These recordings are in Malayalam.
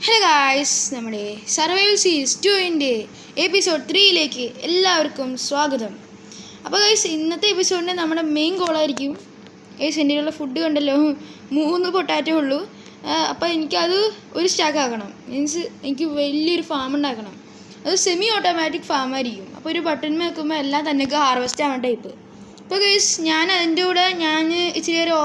ഹലോ ഗായ്സ്, നമ്മുടെ സർവൈവൽ സീരീസ് 2 എപ്പിസോഡ് 3 എല്ലാവർക്കും സ്വാഗതം. അപ്പോൾ ഗൈസ്, ഇന്നത്തെ എപ്പിസോഡിൻ്റെ നമ്മുടെ മെയിൻ ഗോളായിരിക്കും ഗൈസ് എൻ്റെ ഫുഡ് കണ്ടല്ലോ, 3 പൊട്ടാറ്റോ ഉള്ളൂ. അപ്പോൾ എനിക്കത് ഒരു സ്റ്റാക്ക് ആക്കണം. മീൻസ് എനിക്ക് വലിയൊരു ഫാം ഉണ്ടാക്കണം. അത് സെമി ഓട്ടോമാറ്റിക് ഫാമായിരിക്കും. അപ്പോൾ ഒരു ബട്ടൺ വെക്കുമ്പോൾ എല്ലാം തന്നെ ഹാർവെസ്റ്റ് ആവാൻ ടൈപ്പ്. അപ്പോൾ ഗൈസ്, ഞാൻ അതിൻ്റെ കൂടെ ഇച്ചിരി ഒരു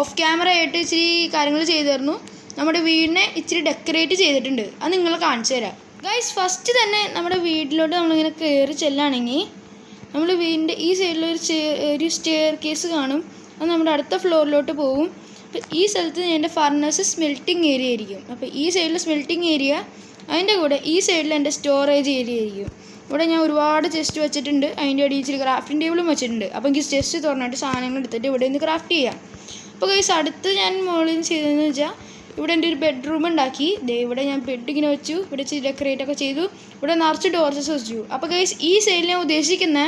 ഓഫ് ക്യാമറ ആയിട്ട് ഇച്ചിരി കാര്യങ്ങൾ ചെയ്തു തരുന്നു. നമ്മുടെ വീടിനെ ഇച്ചിരി ഡെക്കറേറ്റ് ചെയ്തിട്ടുണ്ട്. അത് നിങ്ങളെ കാണിച്ചു തരാം ഗൈസ്. ഫസ്റ്റ് തന്നെ നമ്മുടെ വീട്ടിലോട്ട് നമ്മളിങ്ങനെ കയറി ചെല്ലുകയാണെങ്കിൽ നമ്മൾ വീടിൻ്റെ ഈ സൈഡിൽ ഒരു സ്റ്റെയർ കേസ് കാണും. അത് നമ്മുടെ അടുത്ത ഫ്ലോറിലോട്ട് പോകും. അപ്പോൾ ഈ സ്ഥലത്ത് എൻ്റെ ഫർണസ് സ്മെൽറ്റിംഗ് ഏരിയ ആയിരിക്കും. അപ്പോൾ ഈ സൈഡിൽ സ്മെൽറ്റിംഗ് ഏരിയ, അതിൻ്റെ കൂടെ ഈ സൈഡിൽ എൻ്റെ സ്റ്റോറേജ് ഏരിയ ആയിരിക്കും. ഇവിടെ ഞാൻ ഒരുപാട് ചെസ്റ്റ് വെച്ചിട്ടുണ്ട്. അതിൻ്റെ അടിയിൽ ഇച്ചിരി ക്രാഫ്റ്റിംഗ് ടേബിളും വെച്ചിട്ടുണ്ട്. അപ്പോൾ എനിക്ക് ചെസ്റ്റ് തുറന്നിട്ട് സാധനങ്ങൾ എടുത്തിട്ട് ഇവിടെ നിന്ന് ക്രാഫ്റ്റ് ചെയ്യാം. അപ്പോൾ ഗൈസ്, അടുത്ത് ഞാൻ മുകളിൽ ചെയ്തതെന്ന് വെച്ചാൽ ഇവിടെ എൻ്റെ ഒരു ബെഡ്റൂം ഉണ്ടാക്കി. ഇവിടെ ഞാൻ ബെഡ് ഇങ്ങനെ വെച്ചു. ഇവിടെ ഇച്ചിരി ഡെക്കറേറ്റ് ഒക്കെ ചെയ്തു. ഇവിടെ നിറച്ച് ടോർച്ചസ് വെച്ചു. അപ്പോൾ ഗൈസ്, ഈ സൈഡിൽ ഞാൻ ഉദ്ദേശിക്കുന്ന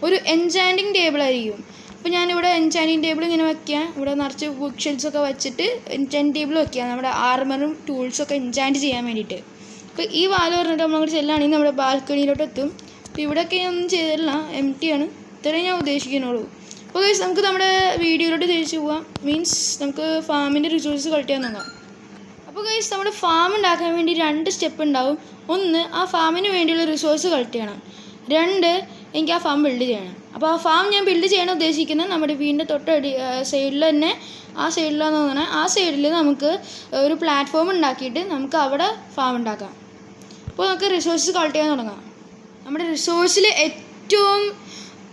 ഒരു എൻചാൻറ്റിങ് ടേബിൾ ആയിരിക്കും. അപ്പോൾ ഞാനിവിടെ എൻചാൻറ്റിങ് ടേബിൾ ഇങ്ങനെ വയ്ക്കുക. ഇവിടെ നിറച്ച് ബുക്ക് ഷെൽഫ്സൊക്കെ വെച്ചിട്ട് എൻചാൻറ്റ് ടേബിൾ വയ്ക്കുക, നമ്മുടെ ആർമറും ടൂൾസൊക്കെ എൻചാൻറ്റ് ചെയ്യാൻ വേണ്ടിയിട്ട്. അപ്പോൾ ഈ വാല് പറഞ്ഞിട്ട് നമ്മളങ്ങോട്ട് ചെല്ലുകയാണെങ്കിൽ നമ്മുടെ ബാൽക്കണിയിലോട്ട് എത്തും. അപ്പോൾ ഇവിടെയൊക്കെ ഒന്നും ചെയ്തിട്ടില്ല, എം ടി ആണ്. ഇത്രയും ഞാൻ ഉദ്ദേശിക്കുന്നുള്ളൂ. അപ്പോൾ ഗൈസ്, നമുക്ക് നമ്മുടെ വീഡിയോയിലോട്ട് തിരിച്ചു പോവാം. മീൻസ് നമുക്ക് ഫാമിൻ്റെ റിസോഴ്സ് കളക്ട് ചെയ്യാൻ നോക്കാം. അപ്പോൾ ഗൈസ്, നമ്മുടെ ഫാം ഉണ്ടാക്കാൻ വേണ്ടി 2 സ്റ്റെപ്പ് ഉണ്ടാവും. 1, ആ ഫാമിന് വേണ്ടിയുള്ള റിസോഴ്സ് കളക്ട് ചെയ്യണം. 2, എനിക്ക് ആ ഫാം ബിൽഡ് ചെയ്യണം. അപ്പോൾ ആ ഫാം ഞാൻ ബിൽഡ് ചെയ്യാൻ ഉദ്ദേശിക്കുന്നത് നമ്മുടെ വീടിൻ്റെ സൈഡിൽ തന്നെ, ആ സൈഡിലാണെന്ന് തോന്നണേ, ആ സൈഡിൽ നമുക്ക് ഒരു പ്ലാറ്റ്ഫോം ഉണ്ടാക്കിയിട്ട് നമുക്ക് അവിടെ ഫാം ഉണ്ടാക്കാം. അപ്പോൾ നമുക്ക് റിസോഴ്സ് കളക്ട് ചെയ്യാൻ തുടങ്ങാം. നമ്മുടെ റിസോഴ്സിൽ ഏറ്റവും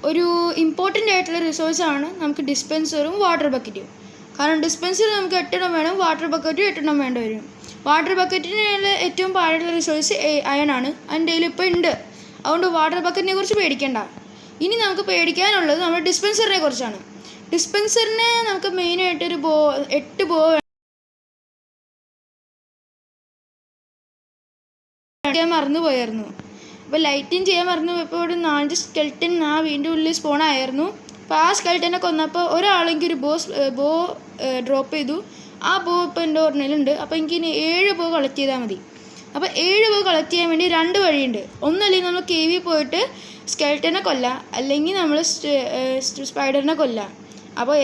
ഒരു ഇമ്പോർട്ടൻ്റ് ആയിട്ടുള്ള റിസോഴ്സാണ് നമുക്ക് ഡിസ്പെൻസറും വാട്ടർ ബക്കറ്റും. കാരണം ഡിസ്പെൻസർ നമുക്ക് 8 എണ്ണം വേണം, വാട്ടർ ബക്കറ്റും 8 എണ്ണം വേണ്ടി വരും. വാട്ടർ ബക്കറ്റിനുള്ള ഏറ്റവും പാടുള്ള റിസോഴ്സ് അയണാണ്. അതിൻ്റെ കയ്യിൽ ഇപ്പോൾ ഉണ്ട്. അതുകൊണ്ട് വാട്ടർ ബക്കറ്റിനെ കുറിച്ച് പേടിക്കേണ്ട. ഇനി നമുക്ക് പേടിക്കാനുള്ളത് നമ്മുടെ ഡിസ്പെൻസറിനെ കുറിച്ചാണ്. ഡിസ്പെൻസറിന് നമുക്ക് മെയിനായിട്ടൊരു 8 ബോ മറന്നു പോയായിരുന്നു. അപ്പോൾ ലൈറ്റിങ് ചെയ്യാൻ മറന്നു പോയപ്പോൾ ഇവിടെ 4 സ്കെൽട്ടൻ ആ വീടിൻ്റെ ഉള്ളിൽ സ്പോൺ ആയിരുന്നു. അപ്പോൾ ആ സ്കെൽട്ടനെ കൊന്നപ്പോൾ ഒരാളെങ്കിൽ ഒരു ബോ ഡ്രോപ്പ് ചെയ്തു. ആ ബോ ഇപ്പോൾ എൻ്റെ ഓർമ്മയിലുണ്ട്. അപ്പോൾ എനിക്കിനി 7 ബോ കളക്ട് ചെയ്താൽ മതി. അപ്പോൾ 7 ബോ കളക്ട് ചെയ്യാൻ വേണ്ടി 2 വഴിയുണ്ട്. ഒന്നല്ലെങ്കിൽ നമ്മൾ കേവിൽ പോയിട്ട് സ്കെൽട്ടനെ കൊല്ലാം, അല്ലെങ്കിൽ നമ്മൾ സ്പൈഡറിനെ കൊല്ലാം. അപ്പോൾ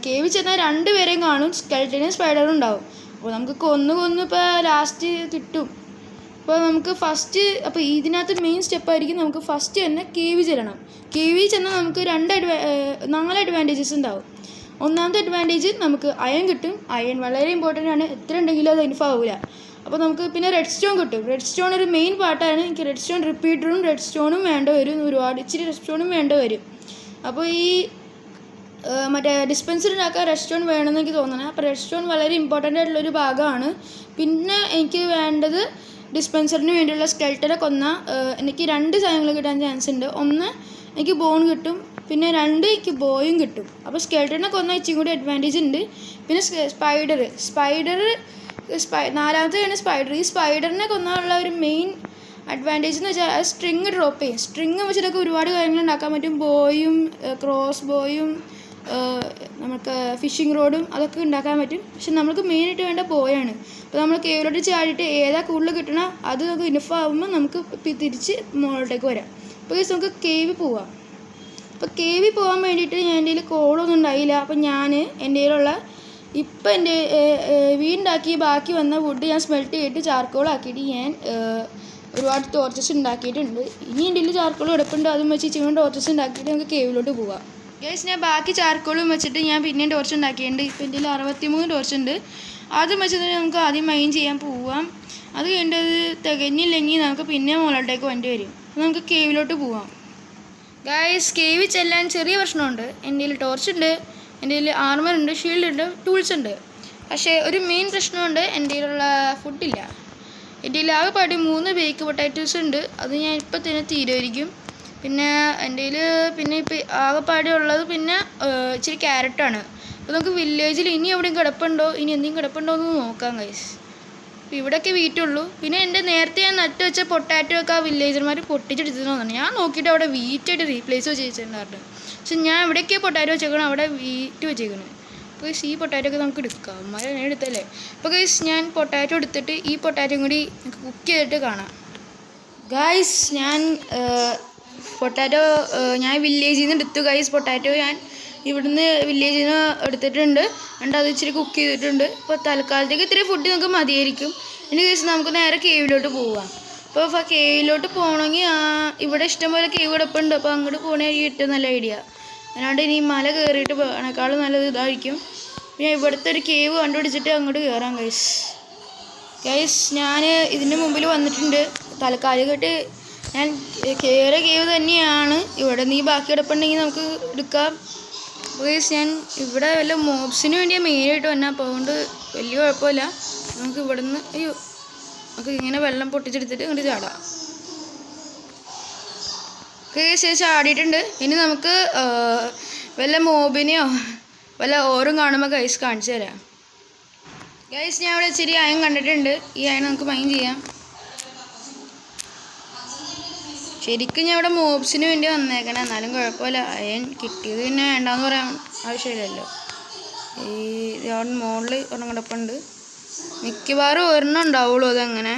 കേവിൽ ചെന്നാൽ 2 പേരെയും കാണും, സ്കെൽട്ടനും സ്പൈഡറും ഉണ്ടാവും. അപ്പോൾ നമുക്ക് കൊന്ന് ഇപ്പോൾ ലാസ്റ്റ് കിട്ടും. അപ്പോൾ നമുക്ക് അപ്പോൾ ഇതിനകത്ത് മെയിൻ സ്റ്റെപ്പായിരിക്കും നമുക്ക് ഫസ്റ്റ് തന്നെ കേവി ചെല്ലണം. കേവി ചെന്നാൽ നമുക്ക് 4 അഡ്വാൻറ്റേജസ് ഉണ്ടാവും. ഒന്നാമത്തെ അഡ്വാൻറ്റേജ് നമുക്ക് അയൺ കിട്ടും. അയൺ വളരെ ഇമ്പോർട്ടൻ്റ് ആണ്. എത്ര ഉണ്ടെങ്കിലും അത് ഇൻഫ് ആവില്ല. അപ്പോൾ നമുക്ക് പിന്നെ റെഡ് സ്റ്റോൺ കിട്ടും. റെഡ് സ്റ്റോൺ ഒരു മെയിൻ പാർട്ടാണ്. എനിക്ക് റെഡ് സ്റ്റോൺ റിപ്പീറ്ററും റെഡ് സ്റ്റോണും വേണ്ട വരും. ഇച്ചിരി റെഡ് സ്റ്റോണും വേണ്ട വരും. അപ്പോൾ ഈ മറ്റേ ഡിസ്പെൻസറിനൊക്കെ റെഡ് സ്റ്റോൺ വേണമെന്ന് എനിക്ക് തോന്നണം. അപ്പോൾ റെഡ് സ്റ്റോൺ വളരെ ഇമ്പോർട്ടൻ്റ് ആയിട്ടുള്ളൊരു ഭാഗമാണ്. പിന്നെ എനിക്ക് വേണ്ടത് ഡിസ്പെൻസറിന് വേണ്ടിയുള്ള സ്കെൽട്ടനെ കൊന്നാൽ എനിക്ക് 2 സാധനങ്ങൾ കിട്ടാൻ ചാൻസ് ഉണ്ട്. 1, എനിക്ക് ബോൺ കിട്ടും. പിന്നെ 2, എനിക്ക് ബോയും കിട്ടും. അപ്പോൾ സ്കെൽട്ടനെ കൊന്നാൽ ഇച്ചിരി കൂടി അഡ്വാൻറ്റേജ് ഉണ്ട്. പിന്നെ നാലാമത്തെയാണ് സ്പൈഡർ. ഈ സ്പൈഡറിനെ കൊന്നുള്ള ഒരു മെയിൻ അഡ്വാൻറ്റേജ് എന്ന് വെച്ചാൽ അത് സ്ട്രിങ് ഡ്രോപ്പ് ചെയ്യും. സ്ട്രിങ് വെച്ചിട്ടൊക്കെ ഒരുപാട് കാര്യങ്ങൾ ഉണ്ടാക്കാൻ പറ്റും. ബോയും ക്രോസ് ബോയും നമുക്ക് ഫിഷിംഗ് റോഡും അതൊക്കെ ഉണ്ടാക്കാൻ പറ്റും. പക്ഷെ നമുക്ക് മെയിനായിട്ട് വേണ്ട ബോയാണ്. അപ്പോൾ നമ്മൾ കേവിലോട്ട് ചാടിയിട്ട് ഏതാ കൂടുതൽ കിട്ടണം അത് നമുക്ക് ഇനഫ് ആകുമ്പോൾ നമുക്ക് തിരിച്ച് മുകളിലോട്ടേക്ക് വരാം. അപ്പോൾ നമുക്ക് കേവിൽ പോവാം. അപ്പോൾ കേവിൽ പോകാൻ വേണ്ടിയിട്ട് എൻ്റെ കയ്യിൽ കോളൊന്നും ഉണ്ടായില്ല. അപ്പോൾ ഞാൻ എൻ്റെ കയ്യിലുള്ള ഇപ്പം എൻ്റെ വീടുണ്ടാക്കി ബാക്കി വന്ന വുഡ് ഞാൻ സ്മെൽറ്റ് ചെയ്തിട്ട് ചാർക്കോളാക്കിയിട്ട് ഞാൻ ഒരുപാട് ടോർച്ചസ് ഉണ്ടാക്കിയിട്ടുണ്ട്. ഇനി എൻ്റെ കയ്യിൽ ചാർക്കോൾ കിടപ്പുണ്ട്. അതും വെച്ച് ഇച്ചിരി ടോർച്ചസ് ഉണ്ടാക്കിയിട്ട് നമുക്ക് കേവിലോട്ട് പോവാം. ഗൈസ്, ഞാൻ ബാക്കി ചാർക്കോളും വെച്ചിട്ട് ഞാൻ പിന്നെയും ടോർച്ച് ഉണ്ടാക്കിയിട്ടുണ്ട്. ഇപ്പം എൻ്റെ 63 ടോർച്ച് ഉണ്ട്. അതും വെച്ചിട്ട് നമുക്ക് ആദ്യം മൈൻ ചെയ്യാൻ പോവാം. അത് കഴിഞ്ഞത് തികഞ്ഞില്ലെങ്കിൽ നമുക്ക് പിന്നെ മുകളിലോട്ടേക്ക് വണ്ടി വരും. അപ്പോൾ നമുക്ക് കേവിലോട്ട് പോവാം. ഗൈസ്, കേവിൽ ചെല്ലാൻ ചെറിയ പ്രശ്നമുണ്ട്. എൻ്റെ കയ്യിൽ ടോർച്ച് ഉണ്ട്, എൻ്റെ കയ്യിൽ ആർമറുണ്ട്, ഷീൽഡ് ഉണ്ട്, ടൂൾസ് ഉണ്ട്. പക്ഷേ ഒരു മെയിൻ പ്രശ്നമുണ്ട്, എൻ്റെ കയ്യിലുള്ള ഫുഡില്ല. എൻ്റെ കയ്യിൽ ആകെപ്പാടി 3 ബേക്ക് പൊട്ടാറ്റോസ് ഉണ്ട്. അത് ഞാൻ ഇപ്പം തന്നെ തീരുമായിരിക്കും. പിന്നെ എൻ്റെ കയ്യിൽ ഇപ്പോൾ ആകെപ്പാടി ഉള്ളത് പിന്നെ ഇച്ചിരി ക്യാരറ്റാണ്. അപ്പോൾ നമുക്ക് വില്ലേജിൽ ഇനി എവിടെയും കിടപ്പുണ്ടോ, ഇനി എന്തെങ്കിലും കിടപ്പുണ്ടോ എന്ന് നോക്കാം ഗൈസ്. അപ്പോൾ ഇവിടെയൊക്കെ വീറ്റുള്ളൂ. പിന്നെ എൻ്റെ നേരത്തെ ഞാൻ നട്ട് വെച്ച പൊട്ടാറ്റോ ഒക്കെ ആ വില്ലേജർമാർ പൊട്ടിച്ചെടുത്തിട്ടുണ്ടെന്നാണ് ഞാൻ നോക്കിയിട്ട് അവിടെ വീറ്റായിട്ട് റീപ്ലേസ് വെച്ചിട്ടുണ്ടായിരുന്നു. പക്ഷെ ഞാൻ എവിടെയൊക്കെ പൊട്ടാറ്റോ വെച്ചേക്കണം അവിടെ വീറ്റ് വെച്ചേക്കണം. ഗൈസ് ഈ പൊട്ടാറ്റോ ഒക്കെ നമുക്ക് എടുക്കാം. അമ്മ എടുത്തല്ലേ. അപ്പോൾ ഗൈസ് ഞാൻ പൊട്ടാറ്റോ എടുത്തിട്ട് ഈ പൊട്ടാറ്റോയും കൂടി കുക്ക് ചെയ്തിട്ട് കാണാം. ഗൈസ് ഞാൻ പൊട്ടാറ്റോ ഞാൻ വില്ലേജിൽ നിന്ന് എടുത്തു. ഗൈസ് പൊട്ടാറ്റോ ഞാൻ ഇവിടുന്ന് വില്ലേജിൽ നിന്ന് എടുത്തിട്ടുണ്ട്. എന്നിട്ട് അത് ഇച്ചിരി കുക്ക് ചെയ്തിട്ടുണ്ട്. അപ്പോൾ തൽക്കാലത്തേക്ക് ഇത്തിരി ഫുഡ് നമുക്ക് മതിയായിരിക്കും. ഇനി ഗൈസ് നമുക്ക് നേരെ കേവിലോട്ട് പോവാം. അപ്പോൾ കേവിലോട്ട് പോകണമെങ്കിൽ ഇവിടെ ഇഷ്ടംപോലെ കേവ് കിടപ്പുണ്ട്. അപ്പോൾ അങ്ങോട്ട് പോകണമെങ്കിൽ ഏറ്റവും നല്ല ഐഡിയ. അല്ലാണ്ട് ഇനി മല കയറിയിട്ട് പോകണേക്കാളും നല്ലത് ഇതായിരിക്കും. പിന്നെ ഇവിടുത്തെ ഒരു കേവ് കണ്ടുപിടിച്ചിട്ട് അങ്ങോട്ട് കയറാം ഗൈസ് ഞാൻ ഇതിൻ്റെ മുമ്പിൽ വന്നിട്ടുണ്ട്. തൽക്കാലികമായിട്ട് ഞാൻ കയറിയ കേവ് തന്നെയാണ്. ഇവിടെ നീ ബാക്കി കിടപ്പുണ്ടെങ്കിൽ നമുക്ക് എടുക്കാം. ഗൈസ് ഞാൻ ഇവിടെ വല്ല മോബ്സിന് വേണ്ടിയാണ് മെയിനായിട്ട് വന്നാൽ. അപ്പോൾ അതുകൊണ്ട് വലിയ കുഴപ്പമില്ല. നമുക്ക് ഇവിടെ നിന്ന് നമുക്ക് ഇങ്ങനെ വെള്ളം പൊട്ടിച്ചെടുത്തിട്ട് ഇങ്ങോട്ട് ചാടാം. ഗൈസ് ചാടിയിട്ടുണ്ട്. ഇനി നമുക്ക് വല്ല മോബിനെയോ വല്ല ഓറും കാണുമ്പോൾ ഗൈസ് കാണിച്ചു തരാം. ഗൈസ് ഞാൻ ഇവിടെ ഇച്ചിരി അയൺ കണ്ടിട്ടുണ്ട്. ഈ അയൺ നമുക്ക് മൈൻ ചെയ്യാം. ശരിക്കും ഞാൻ ഇവിടെ മോബ്സിന് വേണ്ടി വന്നേക്കണേ. എന്നാലും കുഴപ്പമില്ല. അയൺ കിട്ടിയത് പിന്നെ വേണ്ടാന്ന് പറയാൻ ആവശ്യമില്ലല്ലോ. അവിടെ മുകളിൽ ഒരെണ്ണം കിടപ്പുണ്ട്. മിക്കവാറും ഒരെണ്ണം ഉണ്ടാവുള്ളൂ അതങ്ങനെ.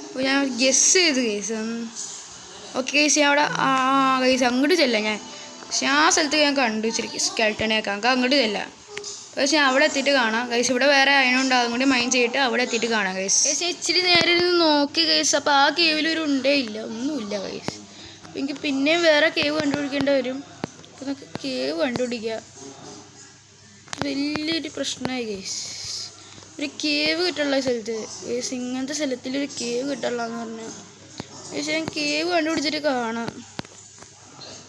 അപ്പോൾ ഞാൻ ഗെസ് ചെയ്ത് ഗൈസ്. ഓക്കെ ഗൈസ് ഞാൻ അവിടെ ഗൈസ് അങ്ങോട്ട് ചെല്ലാം ഞാൻ. പക്ഷെ ആ സ്ഥലത്ത് ഞാൻ കണ്ടു ഇച്ചിരി സ്കെൽട്ടനെയൊക്കെ. നമുക്ക് അങ്ങോട്ട് ചെല്ലാം. പക്ഷേ അവിടെ എത്തിയിട്ട് കാണാം ഗൈസ്. ഇവിടെ വേറെ അയണുണ്ട്. അതും കൂടി മൈൻഡ് ചെയ്തിട്ട് അവിടെ എത്തിയിട്ട് കാണാം ഗൈസ്. ഗൈസ് ഇച്ചിരി നേരെ ഇരുന്ന് നോക്കി ഗൈസ്. അപ്പോൾ ആ കേവിലൊരു ഉണ്ടേ ഇല്ല, ഒന്നുമില്ല ഗൈസ്. അപ്പോൾ എനിക്ക് പിന്നെയും വേറെ കേവ് കണ്ടുപിടിക്കേണ്ടി വരും. അപ്പോൾ നമുക്ക് കേവ് കണ്ടുപിടിക്കുക വലിയൊരു പ്രശ്നമായി ഗൈസ്. ഒരു കേവ് കിട്ടുള്ള സ്ഥലത്ത് ഗൈസ്, ഇങ്ങനത്തെ സ്ഥലത്തിലൊരു കേവ് കിട്ടുള്ള എന്ന് പറഞ്ഞാൽ ഗൈസ് ഞാൻ കേവ് കണ്ടുപിടിച്ചിട്ട് കാണാം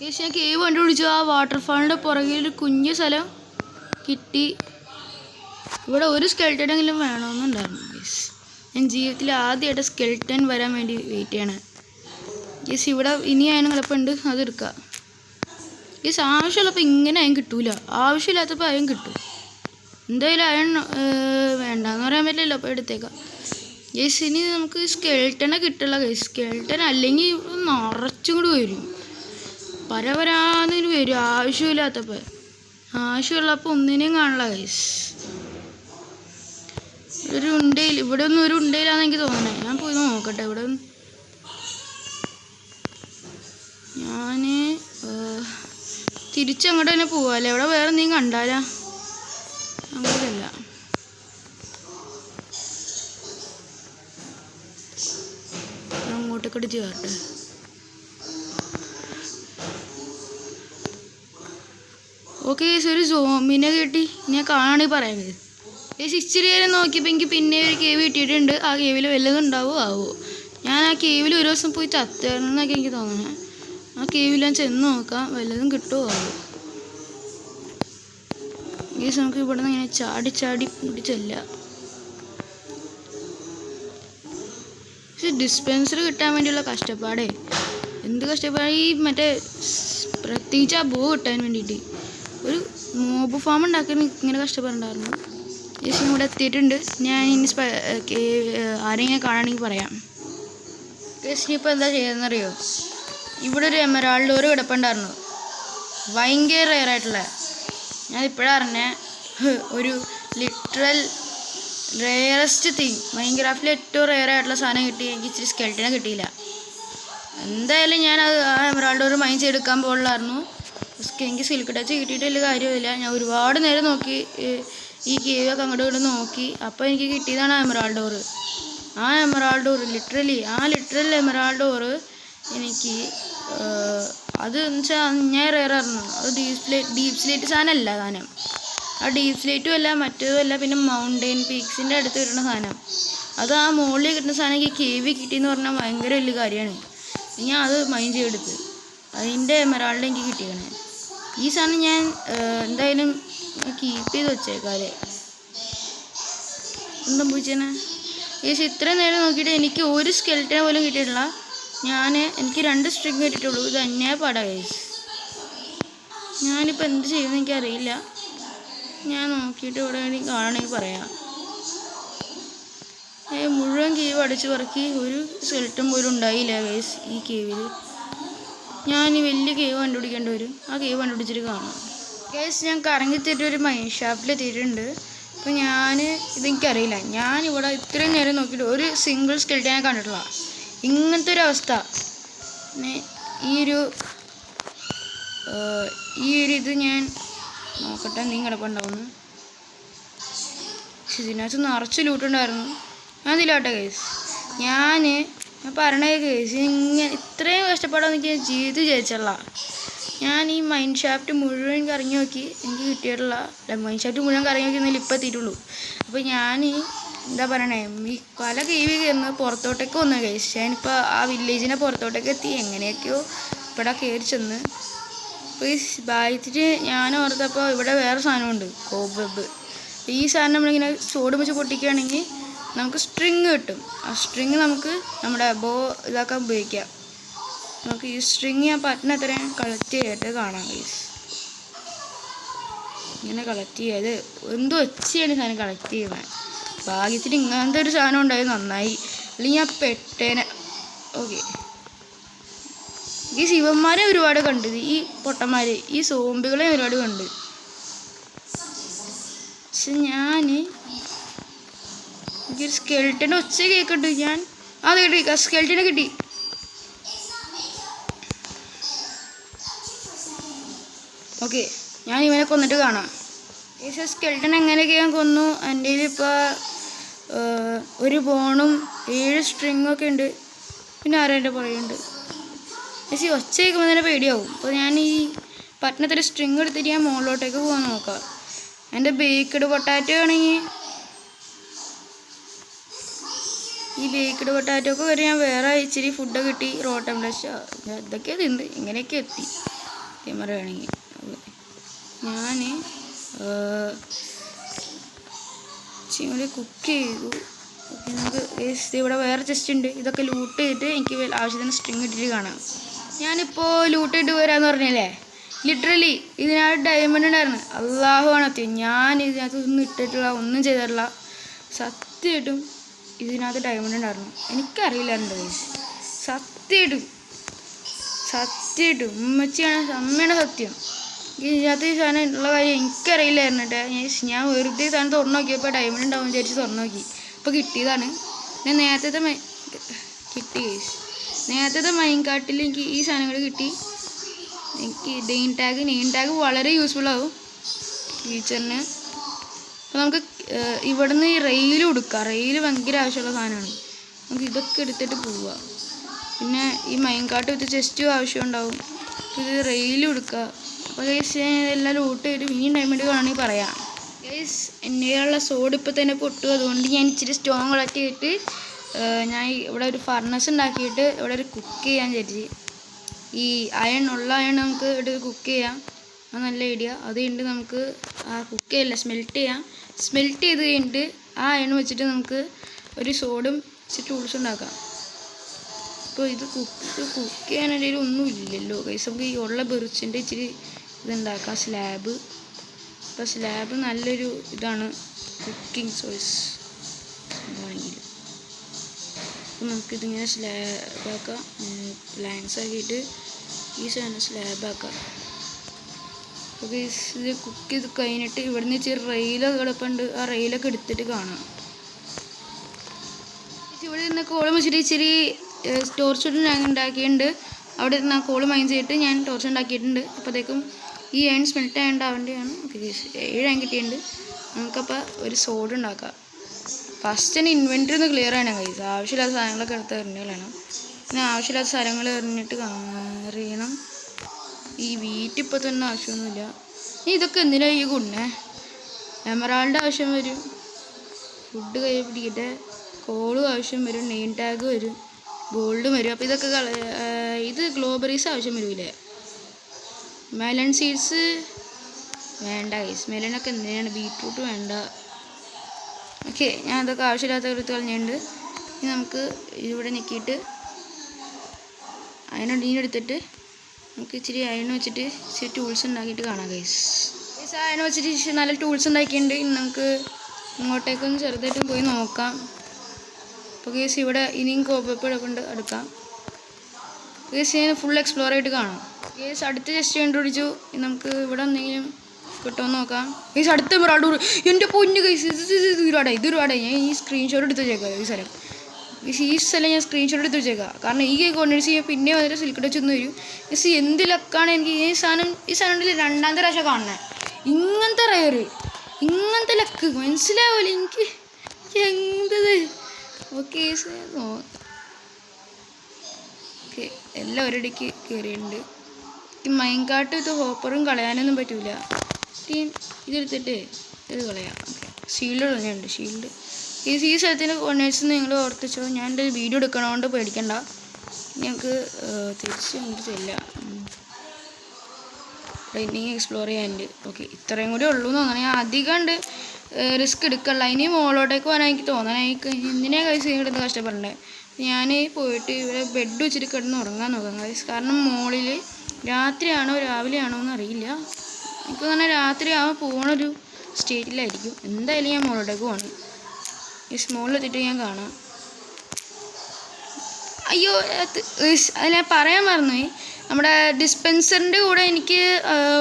ഗൈസ്. ഞാൻ കേവ് കണ്ടുപിടിച്ചു. ആ വാട്ടർഫാളിൻ്റെ പുറകിലൊരു കുഞ്ഞു സ്ഥലം കിട്ടി. ഇവിടെ ഒരു സ്കെൽട്ടനെങ്കിലും വേണമെന്നുണ്ടായിരുന്നു ഗൈസ്. ഞാൻ ജീവിതത്തിൽ ആദ്യമായിട്ട് സ്കെൽട്ടൻ വരാൻ വേണ്ടി വെയിറ്റ് ചെയ്യണം ഗൈസ്. ഇവിടെ ഇനി അയൺ കിടപ്പുണ്ട്, അതെടുക്കാം ഗൈസ്. ആവശ്യമുള്ളപ്പോൾ ഇങ്ങനെ അയൺ കിട്ടൂല, ആവശ്യമില്ലാത്തപ്പോൾ അയൺ കിട്ടും. എന്തായാലും അയൺ വേണ്ടാന്ന് പറയാൻ പറ്റില്ലല്ലോ, അപ്പോൾ എടുത്തേക്കാം ഗൈസ്. ഇനി നമുക്ക് സ്കെൽട്ടനെ കിട്ടില്ല ഗൈസ്. സ്കെൽട്ടൻ അല്ലെങ്കിൽ നിറച്ചും കൂടി വരും, പരപരാന്ന് വരും ആവശ്യമില്ലാത്തപ്പോൾ. ആവശ്യമുള്ളപ്പോൾ ഒന്നിനെയും കാണില്ല ഗൈസ്. ഒരു ഉണ്ടയിൽ ഇവിടെ ഒന്നും ഒരു ഉണ്ടയിലാന്ന് എനിക്ക് തോന്നണേ. ഞാൻ പോയി നോക്കട്ടെ. ഇവിടെ ഞാൻ തിരിച്ചങ്ങോട്ട് തന്നെ പോവാല്ലേ. ഇവിടെ വേറെ എന്തെങ്കിലും കണ്ടാലാ? അങ്ങോട്ടല്ല. അങ്ങോട്ടേക്ക് അടിച്ച് കയറട്ടെ. ഓക്കെ ഗൈസ്, ഒരു സോമിനെ കിട്ടി. ഞാൻ കാണാണെങ്കിൽ പറയാം ഗൈസ്. ഗൈസ് ഇച്ചിരി നേരം നോക്കിയപ്പോൾ എനിക്ക് പിന്നെ ഒരു കേവ് കിട്ടിയിട്ടുണ്ട്. ആ കേവിൽ വല്ലതും ഉണ്ടാവുമോ ആവോ. ഞാൻ ആ കേവിൽ ഒരു ദിവസം പോയി ചത്തണമെന്നൊക്കെ എനിക്ക് തോന്നണേ. ആ കേവിൽ ഞാൻ ചെന്ന് നോക്കാം, വല്ലതും കിട്ടുമോ ആവോ. ഗൈസ് നമുക്ക് ഇവിടെ നിന്ന് ഇങ്ങനെ ചാടി ചാടി പിടിച്ചെല്ലാം. പക്ഷെ ഡിസ്പെൻസർ കിട്ടാൻ വേണ്ടിയുള്ള കഷ്ടപ്പാടേ, എന്ത് കഷ്ടപ്പാട്. ഈ മറ്റേ പ്രത്യേകിച്ച് ആ ബോ കിട്ടാൻ വേണ്ടിയിട്ട് ഒരു മോബ് ഫാം ഉണ്ടാക്കാൻ ഇങ്ങനെ കഷ്ടപ്പെടണ്ടായിരുന്നു. ഗൈസ് ഇവിടെ എത്തിയിട്ടുണ്ട്. ഞാൻ ഇനി ആരെങ്കിലും കാണുകയാണെങ്കിൽ പറയാം. ഗൈസ് ഇപ്പോൾ എന്താ ചെയ്യുന്നറിയോ, ഇവിടെ ഒരു എമറാൾഡ് ഡോർ കിടപ്പുണ്ടായിരുന്നു, ഭയങ്കര റെയറായിട്ടുള്ള. ഞാനിപ്പോഴാണ് അറിഞ്ഞേ ഒരു ലിറ്ററൽ റെയറസ്റ്റ് തിങ്, മൈൻക്രാഫ്റ്റിൽ ഏറ്റവും റെയറായിട്ടുള്ള സാധനം കിട്ടി. എനിക്ക് ഇച്ചിരി സ്കെൽട്ടനെ കിട്ടിയില്ല. എന്തായാലും ഞാൻ അത് ആ എമറാൾഡ് ഡോർ മൈൻഡ് ചെയ്തെടുക്കാൻ പോകുള്ളായിരുന്നു. എനിക്ക് സിൽക്ക് ടച്ച് കിട്ടിയിട്ട് വലിയ കാര്യമില്ല. ഞാൻ ഒരുപാട് നേരം നോക്കി, ഈ കേവൊക്കെ അങ്ങോട്ട് ഇങ്ങോട്ട് നോക്കി. അപ്പോൾ എനിക്ക് കിട്ടിയതാണ് എമറാൾഡ് ഡോർ. ആ emerald door literal emerald door എനിക്ക് അത് എന്ന് വെച്ചാൽ ഞാൻ റെയറായിരുന്നു. അത് ഡീപ്പ് സ്ലേറ്റ് സാധനമല്ല സാധനം. ആ ഡീപ്പ് സ്ലേറ്റും അല്ല, മറ്റേതും അല്ല. പിന്നെ മൗണ്ടെയിൻ പീക്സിൻ്റെ അടുത്ത് കിട്ടുന്ന സാധനം. അത് ആ മുകളിൽ കിട്ടുന്ന സാധനം എനിക്ക് കേവി കിട്ടിയെന്ന് പറഞ്ഞാൽ ഭയങ്കര വലിയ കാര്യമാണ്. ഞാൻ അത് മൈൻഡ് ചെയ്തെടുത്ത് അതിൻ്റെ എമറാൾഡ് എനിക്ക് കിട്ടിയേക്കണേ. ഈ സാധനം ഞാൻ എന്തായാലും കീപ്പ് ചെയ്ത് വെച്ചേക്കാല്ലേ. എന്താ പോയിച്ചേനെ ഏകദേശം ഇത്രയും നേരം നോക്കിയിട്ട് എനിക്ക് ഒരു സ്കെൽറ്റനെ പോലും കിട്ടിയിട്ടില്ല. എനിക്ക് 2 സ്ട്രിങ് കിട്ടിയിട്ടുള്ളൂ. ഇത് തന്നെയാണ് പാടാ ഗൈസ്. ഞാനിപ്പോൾ എന്ത് ചെയ്യുമെന്ന് എനിക്കറിയില്ല. ഞാൻ നോക്കിയിട്ട് ഇവിടെ വേണ്ടി കാണണമെങ്കിൽ പറയാം. മുഴുവൻ കേവ് അടിച്ച് പറക്കി ഒരു സ്കെൽറ്റൻ പോലും ഉണ്ടായില്ല ഗൈസ് ഈ കേവിൽ. ഞാൻ വലിയ കേവ് കണ്ടുപിടിക്കേണ്ടി വരും. ആ കേവ് കണ്ടുപിടിച്ചിട്ട് കാണാം. ഗൈസ് ഞാൻ കറങ്ങിത്തിട്ട് ഒരു മൈൻ ഷാപ്പിൽ എത്തിയിട്ടുണ്ട്. അപ്പോൾ ഇതെനിക്കറിയില്ല. ഞാനിവിടെ ഇത്രയും നേരം നോക്കിയിട്ട് ഒരു സിംഗിൾ സ്കെൽറ്റൻ ഞാൻ കണ്ടിട്ടില്ല. ഇങ്ങനത്തെ ഒരു അവസ്ഥ. പിന്നെ ഈ ഒരു ഇത് ഞാൻ നോക്കട്ടെ എന്തെങ്കിലും കിടപ്പുണ്ടാവുന്നു. പക്ഷെ ഇതിനകത്ത് നിറച്ച് ലൂട്ടുണ്ടായിരുന്നു. ഞാൻ അതിലാട്ടെ ഗൈസ്. ഞാൻ പറയണേ ഗൈസ്, ഇത്രയും കഷ്ടപ്പാടാന്ന് എനിക്ക് ജീവിതത്തിൽ വിചാരിച്ചില്ല. ഞാൻ ഈ മൈൻ ഷാഫ്റ്റ് മുഴുവൻ കറങ്ങി നോക്കി, എനിക്ക് കിട്ടിയിട്ടുള്ള മൈൻ ഷാഫ്റ്റ് മുഴുവൻ കറങ്ങി നോക്കി എന്നാലും ഇപ്പം എത്തിയിട്ടുള്ളൂ. അപ്പോൾ ഞാൻ എന്താ പറയണേ, ഈ പല കേവി കയറുന്ന പുറത്തോട്ടേക്ക് വന്നു ഗൈസ്. ഞാനിപ്പോൾ ആ വില്ലേജിനെ പുറത്തോട്ടേക്ക് എത്തി, എങ്ങനെയൊക്കെയോ ഇവിടെ കയറി ചെന്ന്. അപ്പോൾ ഈ ബാധിച്ചിട്ട് ഞാൻ ഓർത്തപ്പോൾ ഇവിടെ വേറെ സാധനമുണ്ട്, കോബ്. ഈ സാധനം നമ്മളിങ്ങനെ സോഡ് വെച്ച് പൊട്ടിക്കുകയാണെങ്കിൽ നമുക്ക് സ്ട്രിങ് കിട്ടും. ആ സ്ട്രിങ് നമുക്ക് നമ്മുടെ ഇതാക്കാൻ ഉപയോഗിക്കാം. നമുക്ക് ഈ സ്ട്രിങ് ഞാൻ പറ്റുന്ന അത്രയും കളക്ട് ചെയ്തിട്ട് കാണാം ഗൈസ്. ഇങ്ങനെ കളക്ട് ചെയ്ത് എന്തോ വെച്ചാണ് സാധനം കളക്ട് ചെയ്യുന്നത്. ഭാഗ്യത്തിന് ഇങ്ങനത്തെ ഒരു സാധനം ഉണ്ടായത് നന്നായി, അല്ലെങ്കിൽ ഞാൻ പെട്ടേനെ. ഓക്കെ, ഈ ശിവന്മാരെ ഒരുപാട് കണ്ട്, ഈ പൊട്ടന്മാർ, ഈ സോംബികളെ ഒരുപാട് കണ്ട്. പക്ഷെ എനിക്കൊരു സ്കെൽറ്റൻ്റെ ഒച്ച കേൾക്കുന്നുണ്ട്. അത് കിട്ടി, സ്കെൽറ്റനെ കിട്ടി. ഓക്കെ, ഞാൻ ഇവനെ കൊന്നിട്ട് കാണാം. ഈ സ്കെൽറ്റൻ എങ്ങനെയൊക്കെ ഞാൻ കൊന്നു. എൻ്റെ കയ്യിലിപ്പോൾ ഒരു ബോണും 7 സ്ട്രിങ്ങൊക്കെ ഉണ്ട്. പിന്നെ ആരും എൻ്റെ പുറയുണ്ട്. പക്ഷേ ഒച്ച കേൾക്കുമ്പോൾ തന്നെ പേടിയാവും. അപ്പോൾ ഞാൻ ഈ പട്ടണത്തിൽ സ്ട്രിങ് എടുത്തിട്ട് ഞാൻ മുകളിലോട്ടേക്ക് പോകാൻ നോക്കാം. എൻ്റെ ബേക്ക്ഡ് പൊട്ടാറ്റോ ആണെങ്കിൽ ഈ ബേക്ക്ഡ് പൊട്ടാറ്റോക്ക് വരെ ഞാൻ വേറെ ഇച്ചിരി ഫുഡ് കിട്ടി. റോട്ടൻ ബ്ലഷ് ഇതൊക്കെ തിന്ന് ഇങ്ങനെയൊക്കെ എത്തി പറയുകയാണെങ്കിൽ. ഞാൻ ഇച്ചിരി കുക്ക് ചെയ്തു. ഓക്കെ, നമുക്ക് ഇവിടെ വേറെ ചെസ്റ്റ് ഉണ്ട്. ഇതൊക്കെ ലൂട്ട് ചെയ്തിട്ട് എനിക്ക് ആവശ്യത്തിന് സ്ട്രിങ് ഇട്ടിട്ട് കാണാം. ഞാനിപ്പോൾ ലൂട്ട് ഇട്ട് വരാമെന്ന് പറഞ്ഞല്ലേ, ലിറ്ററലി ഇതിനകത്ത് ഡയമണ്ട് ഉണ്ടായിരുന്നു. അള്ളാഹുവാണ് സത്യം, ഞാൻ ഇതിനകത്ത് ഒന്നും ഇട്ടിട്ടില്ല, ഒന്നും ചെയ്തിട്ടില്ല. സത്യമായിട്ടും ഇതിനകത്ത് ഡയമണ്ട് ഉണ്ടായിരുന്നു. എനിക്കറിയില്ലായിരുന്നു ഗൈസ്, സത്യമായിട്ടും അമ്മയാണ് സത്യം. ഇതിനകത്ത് ഈ സാധനം ഉള്ള കാര്യം എനിക്കറിയില്ലായിരുന്നു കേട്ടോ. ഞാൻ വെറുതെ സാധനം തുറന്നു നോക്കിയപ്പോൾ ഡയമണ്ട് ഉണ്ടാവും വിചാരിച്ച് തുറന്നു നോക്കി. ഇപ്പോൾ കിട്ടിയതാണ്. ഞാൻ നേരത്തെ മൈൻ കാട്ടിൽ എനിക്ക് ഈ സാധനങ്ങൾ കിട്ടി. എനിക്ക് നെയിം ടാഗ് വളരെ യൂസ്ഫുൾ ആവും ടീച്ചറിന്. അപ്പോൾ നമുക്ക് ഇവിടുന്ന് ഈ റെയിൽ കൊടുക്കാം. റെയിൽ ഭയങ്കര ആവശ്യമുള്ള സാധനമാണ്. നമുക്ക് ഇതൊക്കെ എടുത്തിട്ട് പോവുക. പിന്നെ ഈ മൈൻ കാട്ട് വെച്ച് ചെസ്റ്റും ആവശ്യമുണ്ടാവും. ഇത് റെയിൽ കൊടുക്കുക. അപ്പോൾ ഗൈസ് എല്ലാം ലൂട്ട് ചെയ്ത് ഇനിയും ഡയമണ്ട് വേണമെങ്കിൽ പറയാം. ഗൈസ് എൻ്റെ കയ്യിലുള്ള സോഡ് ഇപ്പോൾ തന്നെ പൊട്ടും. അതുകൊണ്ട് ഞാൻ ഇച്ചിരി സ്റ്റോൺ കളക്ട് ചെയ്തിട്ട് ഞാൻ ഇവിടെ ഒരു ഫർണസ് ഉണ്ടാക്കിയിട്ട് ഇവിടെ ഒരു കുക്ക് ചെയ്യാൻ വിചാരിച്ച്. ഈ അയൺ നമുക്ക് ഇവിടെ കുക്ക് ചെയ്യാം. അത് നല്ല ഐഡിയ. അത് കഴിഞ്ഞിട്ട് നമുക്ക് കുക്ക് ചെയ്യില്ല, സ്മെൽറ്റ് ചെയ്യാം. സ്മെൽറ്റ് ചെയ്ത് കഴിഞ്ഞിട്ട് ആ അയൺ വെച്ചിട്ട് നമുക്ക് ഒരു സോഡും ഇച്ചിരി ടൂൾസ് ഉണ്ടാക്കാം. അപ്പോൾ ഇത് കുക്ക് ചെയ്യാനായിട്ട് ഒന്നും ഇല്ലല്ലോ ഗൈസ്. നമുക്ക് ഈ ഉള്ള ബെറിച്ചിൻ്റെ ഇച്ചിരി ഇതുണ്ടാക്കാം, സ്ലാബ്. അപ്പോൾ സ്ലാബ് നല്ലൊരു ഇതാണ്, കുക്കിംഗ് സോഴ്സ് ആണെങ്കിൽ. അപ്പോൾ നമുക്കിതിങ്ങനെ സ്ലാബാക്കാം. പ്ലാങ്ക്സ് ആക്കിയിട്ട് ഈ സാധനം സ്ലാബാക്കാം. അപ്പോൾ ഇത് കുക്ക് ചെയ്ത് കഴിഞ്ഞിട്ട് ഇവിടുന്ന് ഇച്ചിരി റെയിലൊക്കെ കിടപ്പുണ്ട്. ആ റെയിലൊക്കെ എടുത്തിട്ട് കാണാം. ഇവിടെ നിന്ന് കോളം വെച്ചിട്ട് ഇച്ചിരി ടോർച്ച് ഉണ്ടാക്കിയിട്ടുണ്ട്. അവിടെ നിന്ന് ആ കോള് മൈൻ ചെയ്തിട്ട് ഞാൻ ടോർച്ച് ഉണ്ടാക്കിയിട്ടുണ്ട്. അപ്പോഴത്തേക്കും ഈ അയൺ സ്മെൽറ്റ് ആവേണ്ടതാണ്. ഓക്കെ, 7 അയൺ കിട്ടിയിട്ടുണ്ട്. നമുക്കപ്പോൾ ഒരു സോഡ് ഉണ്ടാക്കാം. ഫസ്റ്റ് തന്നെ ഇൻവെൻറ്ററി ഒന്ന് ക്ലിയർ ചെയ്യണം ഗൈസ്. ആവശ്യമില്ലാത്ത സാധനങ്ങളൊക്കെ എടുത്ത് എറിഞ്ഞാലാണ്. പിന്നെ ആവശ്യമില്ലാത്ത സാധനങ്ങൾ എറിഞ്ഞിട്ട് അറിയണം. ഈ വീറ്റ് ഇപ്പോൾ തന്നെ ആവശ്യമൊന്നുമില്ല. ഇതൊക്കെ എന്തിനാണ് ഈ ഗുണേ? എമറാൾഡ് ആവശ്യം വരും, ഫുഡ് കൈ പിടിക്കട്ടെ, കോളും ആവശ്യം വരും, നെയിം ടാഗ് വരും, ഗോൾഡും വരും. അപ്പോൾ ഇതൊക്കെ ഇത് ഗ്ലോബറീസ് ആവശ്യം വരില്ലേ? മെലൺ സീഡ്സ് വേണ്ട ഗൈസ്. മെലണൊക്കെ എന്തിനാണ്? ബീറ്റ്റൂട്ട് വേണ്ട. ഓക്കെ, ഞാൻ അതൊക്കെ ആവശ്യമില്ലാത്ത എടുത്ത് കളഞ്ഞിട്ടുണ്ട്. ഇനി നമുക്ക് ഇവിടെ ഞെക്കിയിട്ട് അതിനെടുത്തിട്ട് നമുക്ക് ഇച്ചിരി അയൺ വെച്ചിട്ട് ഇച്ചിരി ടൂൾസ് ഉണ്ടാക്കിയിട്ട് കാണാം ഗൈസ്. അയൺ വെച്ചിട്ട് നല്ല ടൂൾസ് ഉണ്ടാക്കിയിട്ടുണ്ട്. ഇനി നമുക്ക് ഇങ്ങോട്ടേക്കൊന്ന് ചെറുതായിട്ടും പോയി നോക്കാം. അപ്പോൾ ഗൈസ് ഇവിടെ ഇനിയും കോപ്പയുടെ കൊണ്ട് എടുക്കാം. ഗൈസ് ഞാൻ ഫുൾ എക്സ്പ്ലോർ ആയിട്ട് കാണാം. ഗൈസ് അടുത്ത ജസ്റ്റ് കണ്ടുപിടിച്ചു. നമുക്ക് ഇവിടെ എന്തെങ്കിലും കിട്ടുമെന്ന് നോക്കാം. ഗൈസ് അടുത്ത എമറാൾഡ് ഊർ. എൻ്റെ പൊന്നു ഗൈസ് ഇത് ഒരുപാടായി. ഞാൻ ഈ സ്ക്രീൻഷോട്ട് എടുത്ത് വെച്ചേക്കാം ഈ സ്ഥലം ഞാൻ സ്ക്രീൻഷോട്ട് എടുത്ത് വെച്ചേക്കാം. കാരണം ഈ കോർഡിനേറ്റ്സ് ചെയ്യാൻ പിന്നെ വന്നിട്ട് സിൽക്ക് ടച്ച് ഒന്ന് വരും. ഗൈസ് എന്ത് ലക്കാണ് എനിക്ക് ഈ സാധനം രണ്ടാമത്തെ പ്രാവശ്യം കാണുന്നത്. ഇങ്ങനത്തെ റയർ ഇങ്ങനത്തെ ലക്ക് മനസ്സിലാവില്ല എനിക്ക് എന്തത്. ഓക്കെ ഓക്കെ എല്ലാം ഒരിടയ്ക്ക് കയറിയിട്ടുണ്ട്. ഈ മൈൻകാട്ട് ഇത് ഹോപ്പറും കളയാനൊന്നും പറ്റൂല. ഇതെടുത്തിട്ട് ഇത് കളയാം. ഓക്കെ ഷീൽഡ് തന്നെയുണ്ട്. ഷീൽഡ് ഈ സ്ഥലത്തിൻ്റെ കോർഡിനേറ്റ്സ് നിങ്ങൾ ഓർത്തിച്ചോ. ഞാൻ എൻ്റെ വീഡിയോ എടുക്കണോണ്ട് പേടിക്കണ്ട. ഞങ്ങൾക്ക് തിരിച്ച് അങ്ങോട്ട് ചെല്ലാം. ട്രെയിനിങ് എക്സ്പ്ലോർ ചെയ്യാനുണ്ട്. ഓക്കെ ഇത്രയും കൂടി ഉള്ളൂ എന്ന് തോന്നണം. ഞാൻ അധികം ഉണ്ട് റിസ്ക് എടുക്കല്ല. ഇനി മോളോട്ടേക്ക് പോകാൻ എനിക്ക് തോന്നണം. എനിക്ക് എന്തിനാണ് കഴിച്ച് കിടന്ന് കഷ്ടപ്പെടണ്ടേ. ഞാൻ പോയിട്ട് ഇവിടെ ബെഡ് വെച്ചിട്ട് കിടന്ന് ഉറങ്ങാൻ നോക്കാം ഗൈസ്. കാരണം മോളിൽ രാത്രിയാണോ രാവിലെയാണോ എന്ന് അറിയില്ല. എനിക്ക് തന്നെ രാത്രിയാവുമ്പോൾ പോകണൊരു സ്റ്റേറ്റിലായിരിക്കും. എന്തായാലും ഞാൻ മോളോട്ടേക്ക് പോകണം. ഈ സ്മോളിലെത്തിയിട്ട് ഞാൻ കാണാം. അയ്യോ അത് ഞാൻ പറയാൻ മറന്നുപോയി. നമ്മുടെ ഡിസ്പെൻസറിൻ്റെ കൂടെ എനിക്ക്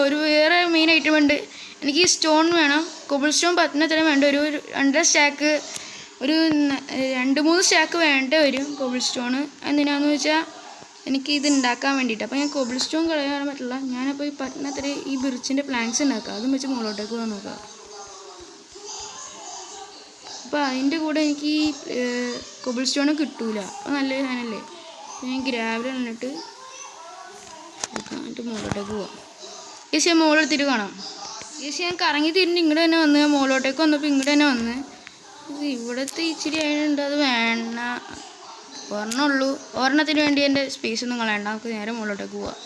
ഒരു വേറെ മെയിൻ ഐറ്റം ഉണ്ട്. എനിക്ക് സ്റ്റോൺ വേണം. കോബിൾ സ്റ്റോൺ 10 വേണ്ട. ഒരു 2 സ്റ്റാക്ക് ഒരു 2-3 സ്റ്റാക്ക് വേണ്ട വരും കോബിൾ സ്റ്റോണ്. എന്തിനാന്ന് വെച്ചാൽ എനിക്ക് ഇത് ഉണ്ടാക്കാൻ വേണ്ടിയിട്ട്. അപ്പോൾ ഞാൻ കോബിൾ സ്റ്റോൺ കളയാൻ പറ്റില്ല. ഞാനപ്പോൾ ഈ 10 ഈ ബിർച്ചിൻ്റെ പ്ലാങ്ക്സ് ഉണ്ടാക്കാം. അതും വെച്ച് മുകളിലോട്ടേക്ക് പോകാൻ നോക്കാം. അപ്പോൾ അതിൻ്റെ കൂടെ എനിക്ക് ഈ കോബിൾ സ്റ്റോൺ കിട്ടൂല. അപ്പോൾ നല്ലൊരു സാധനമല്ലേ. ഞാൻ ഗ്രാവിൽ വന്നിട്ട് മുകളിലോട്ടേക്ക് പോവാം. ഏശ് ഞാൻ മുകളിലെത്തിയിട്ട് കാണാം. ഏശ് ഞാൻ കറങ്ങി തിരിഞ്ഞ് ഇങ്ങോട്ട് തന്നെ വന്ന് മുകളിലോട്ടേക്ക് വന്നപ്പോൾ ഇങ്ങോട്ട് തന്നെ വന്ന് ഇവിടുത്തെ ഇച്ചിരി ആയതുകൊണ്ട് അത് വേണ്ട. ഒരെണ്ണമുള്ളൂ. ഒരെണ്ണത്തിന് വേണ്ടി എൻ്റെ സ്പേസ് ഒന്നും കളയണ്ട. നമുക്ക് നേരെ മുകളിലോട്ടേക്ക് പോവാം.